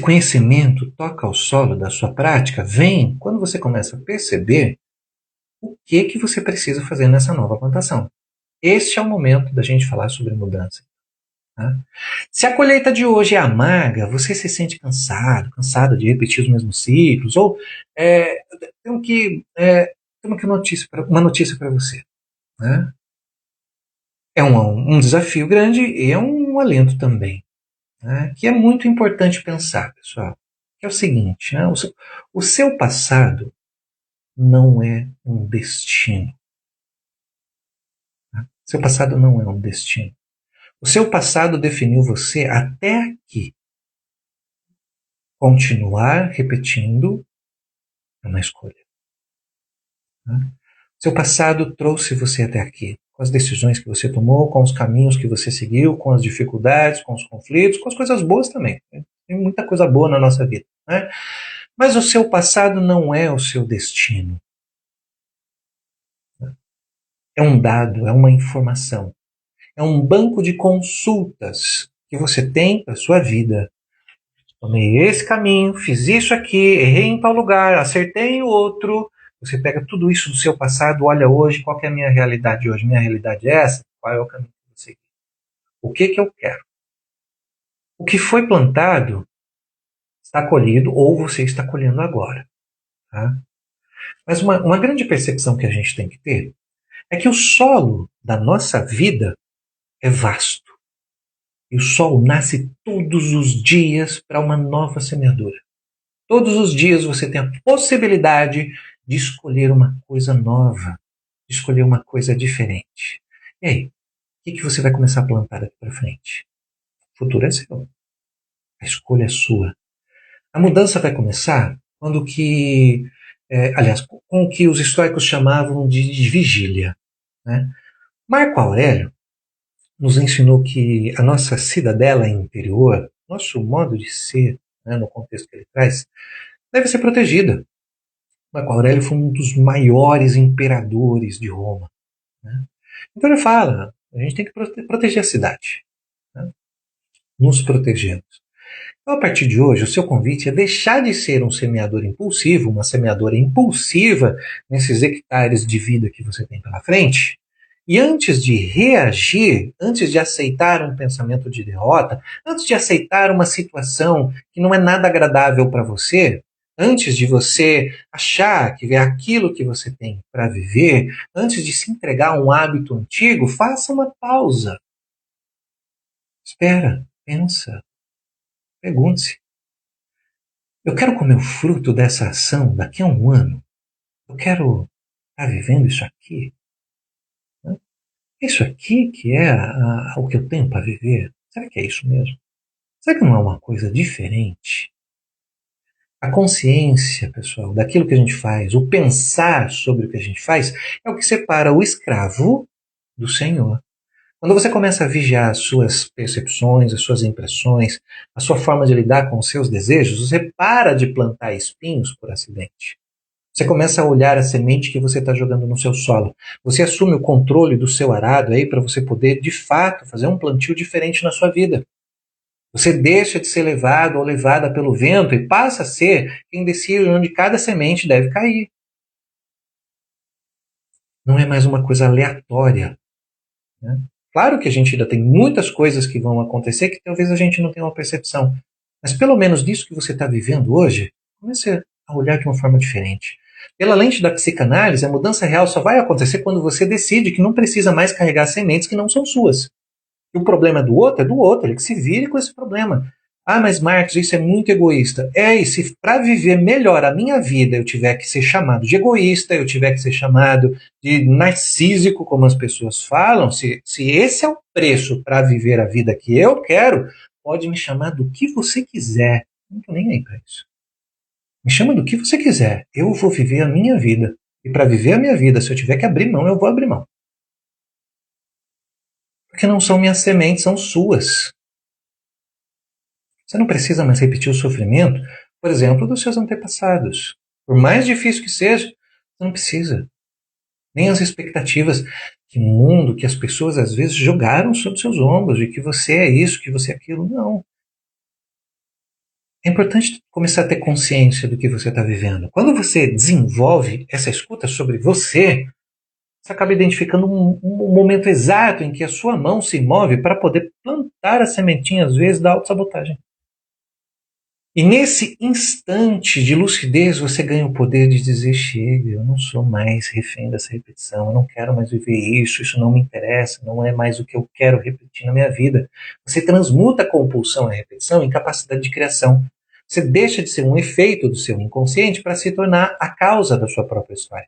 conhecimento toca ao solo da sua prática vem quando você começa a perceber o que você precisa fazer nessa nova plantação. Este é o momento da gente falar sobre mudança. Tá? Se a colheita de hoje é amarga, você se sente cansado de repetir os mesmos ciclos, ou tenho uma notícia para você. Né? É um desafio grande e é um alento também, né? Que é muito importante pensar, pessoal. Que é o seguinte, né? O seu passado não é um destino. Tá? Seu passado não é um destino. O seu passado definiu você até aqui. Continuar repetindo é uma escolha. Tá? Seu passado trouxe você até aqui, com as decisões que você tomou, com os caminhos que você seguiu, com as dificuldades, com os conflitos, com as coisas boas também. Tem muita coisa boa na nossa vida. Né? Mas o seu passado não é o seu destino. É um dado, é uma informação. É um banco de consultas que você tem para a sua vida. Tomei esse caminho, fiz isso aqui, errei em tal lugar, acertei em outro. Você pega tudo isso do seu passado, olha hoje, qual que é a minha realidade hoje? Minha realidade é essa? Qual é o caminho que eu segui? O que eu quero? O que foi plantado está colhido ou você está colhendo agora. Tá? Mas uma grande percepção que a gente tem que ter é que o solo da nossa vida é vasto. E o sol nasce todos os dias para uma nova semeadura. Todos os dias você tem a possibilidade de escolher uma coisa nova, de escolher uma coisa diferente. E aí, o que você vai começar a plantar daqui para frente? O futuro é seu. A escolha é sua. A mudança vai começar quando que, aliás, com o que os estoicos chamavam de vigília. Né? Marco Aurélio nos ensinou que a nossa cidadela interior, nosso modo de ser, né, no contexto que ele traz, deve ser protegida. Marco Aurélio foi um dos maiores imperadores de Roma. Né? Então ele fala, a gente tem que proteger a cidade. Né? Nos protegemos. Então, a partir de hoje, o seu convite é deixar de ser um semeador impulsivo, uma semeadora impulsiva nesses hectares de vida que você tem pela frente. E antes de reagir, antes de aceitar um pensamento de derrota, antes de aceitar uma situação que não é nada agradável para você, antes de você achar que é aquilo que você tem para viver, antes de se entregar a um hábito antigo, faça uma pausa. Espera, pensa, pergunte-se. Eu quero comer o fruto dessa ação daqui a um ano. Eu quero estar vivendo isso aqui. Né? Isso aqui que é o que eu tenho para viver. Será que é isso mesmo? Será que não é uma coisa diferente? A consciência, pessoal, daquilo que a gente faz, o pensar sobre o que a gente faz, é o que separa o escravo do senhor. Quando você começa a vigiar as suas percepções, as suas impressões, a sua forma de lidar com os seus desejos, você para de plantar espinhos por acidente. Você começa a olhar a semente que você está jogando no seu solo. Você assume o controle do seu arado aí para você poder, de fato, fazer um plantio diferente na sua vida. Você deixa de ser levado ou levada pelo vento e passa a ser quem decide onde cada semente deve cair. Não é mais uma coisa aleatória. Né? Claro que a gente ainda tem muitas coisas que vão acontecer que talvez a gente não tenha uma percepção. Mas pelo menos disso que você está vivendo hoje, comece a olhar de uma forma diferente. Pela lente da psicanálise, a mudança real só vai acontecer quando você decide que não precisa mais carregar sementes que não são suas. E o problema é do outro, ele que se vire com esse problema. Ah, mas Marcos, isso é muito egoísta. E se para viver melhor a minha vida eu tiver que ser chamado de egoísta, eu tiver que ser chamado de narcísico, como as pessoas falam, se esse é o preço para viver a vida que eu quero, pode me chamar do que você quiser. Não estou nem aí para isso. Me chama do que você quiser. Eu vou viver a minha vida. E para viver a minha vida, se eu tiver que abrir mão, eu vou abrir mão. Porque não são minhas sementes, são suas. Você não precisa mais repetir o sofrimento, por exemplo, dos seus antepassados. Por mais difícil que seja, você não precisa. Nem as expectativas que o mundo, que as pessoas às vezes jogaram sobre seus ombros, de que você é isso, que você é aquilo. Não. É importante começar a ter consciência do que você está vivendo. Quando você desenvolve essa escuta sobre você, você acaba identificando um momento exato em que a sua mão se move para poder plantar a sementinha, às vezes, da autossabotagem. E nesse instante de lucidez você ganha o poder de dizer: chega, eu não sou mais refém dessa repetição, eu não quero mais viver isso não me interessa, não é mais o que eu quero repetir na minha vida. Você transmuta a compulsão à repetição em capacidade de criação. Você deixa de ser um efeito do seu inconsciente para se tornar a causa da sua própria história.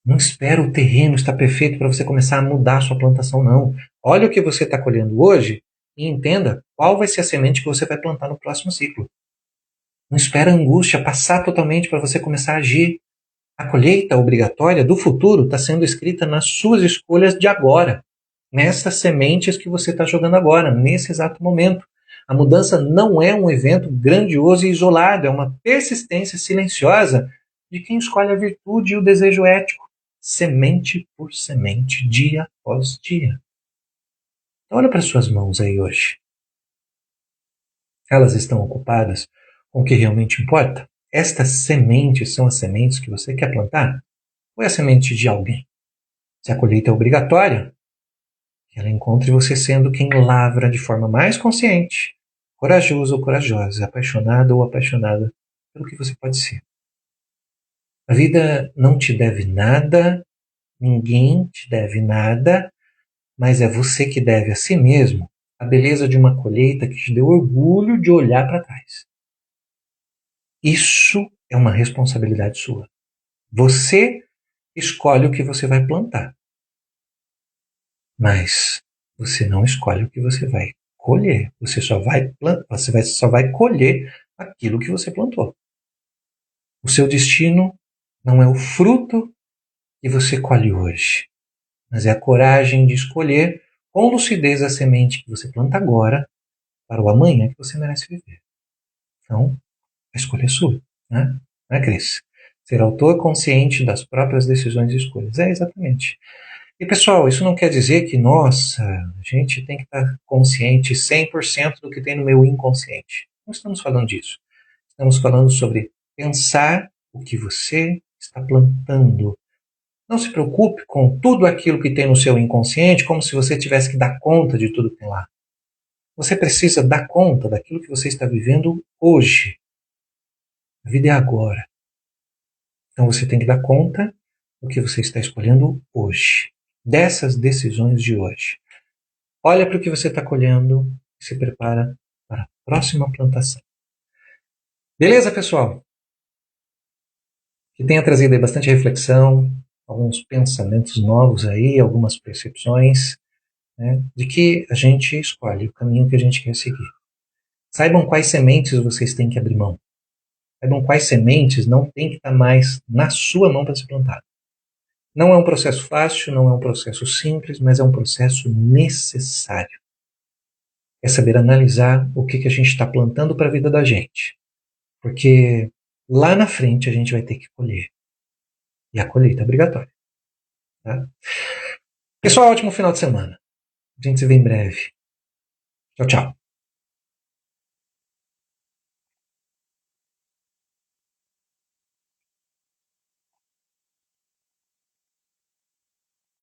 Não espera o terreno estar perfeito para você começar a mudar a sua plantação, não. Olha o que você está colhendo hoje e entenda qual vai ser a semente que você vai plantar no próximo ciclo. Não espera a angústia passar totalmente para você começar a agir. A colheita obrigatória do futuro está sendo escrita nas suas escolhas de agora, nessas sementes que você está jogando agora, nesse exato momento. A mudança não é um evento grandioso e isolado, é uma persistência silenciosa de quem escolhe a virtude e o desejo ético, semente por semente, dia após dia. Olha para suas mãos aí hoje. Elas estão ocupadas com o que realmente importa? Estas sementes são as sementes que você quer plantar? Ou é a semente de alguém? Se a colheita é obrigatória, que ela encontre você sendo quem lavra de forma mais consciente, corajoso ou corajosa, apaixonado ou apaixonada pelo que você pode ser. A vida não te deve nada, ninguém te deve nada, mas é você que deve a si mesmo a beleza de uma colheita que te deu orgulho de olhar para trás. Isso é uma responsabilidade sua. Você escolhe o que você vai plantar, mas você não escolhe o que você vai colher. Você só vai plantar, só vai colher aquilo que você plantou. O seu destino não é o fruto que você colhe hoje, mas é a coragem de escolher com lucidez a semente que você planta agora para o amanhã que você merece viver. Então, a escolha é sua, né? Não é, Cris? Ser autor consciente das próprias decisões e escolhas. É, exatamente. E, pessoal, isso não quer dizer que, nossa, a gente tem que estar consciente 100% do que tem no meu inconsciente. Não estamos falando disso. Estamos falando sobre pensar o que você está plantando. Não se preocupe com tudo aquilo que tem no seu inconsciente como se você tivesse que dar conta de tudo que tem lá. Você precisa dar conta daquilo que você está vivendo hoje. A vida é agora. Então você tem que dar conta do que você está escolhendo hoje. Dessas decisões de hoje. Olha para o que você está colhendo e se prepara para a próxima plantação. Beleza, pessoal? Que tenha trazido aí bastante reflexão, alguns pensamentos novos aí, algumas percepções, né, de que a gente escolhe o caminho que a gente quer seguir. Saibam quais sementes vocês têm que abrir mão. Saibam quais sementes não tem que estar mais na sua mão para ser plantado. Não é um processo fácil, não é um processo simples, mas é um processo necessário. É saber analisar o que a gente está plantando para a vida da gente. Porque lá na frente a gente vai ter que colher. E a colheita é obrigatória. Tá? Pessoal, ótimo final de semana. A gente se vê em breve. Tchau, tchau.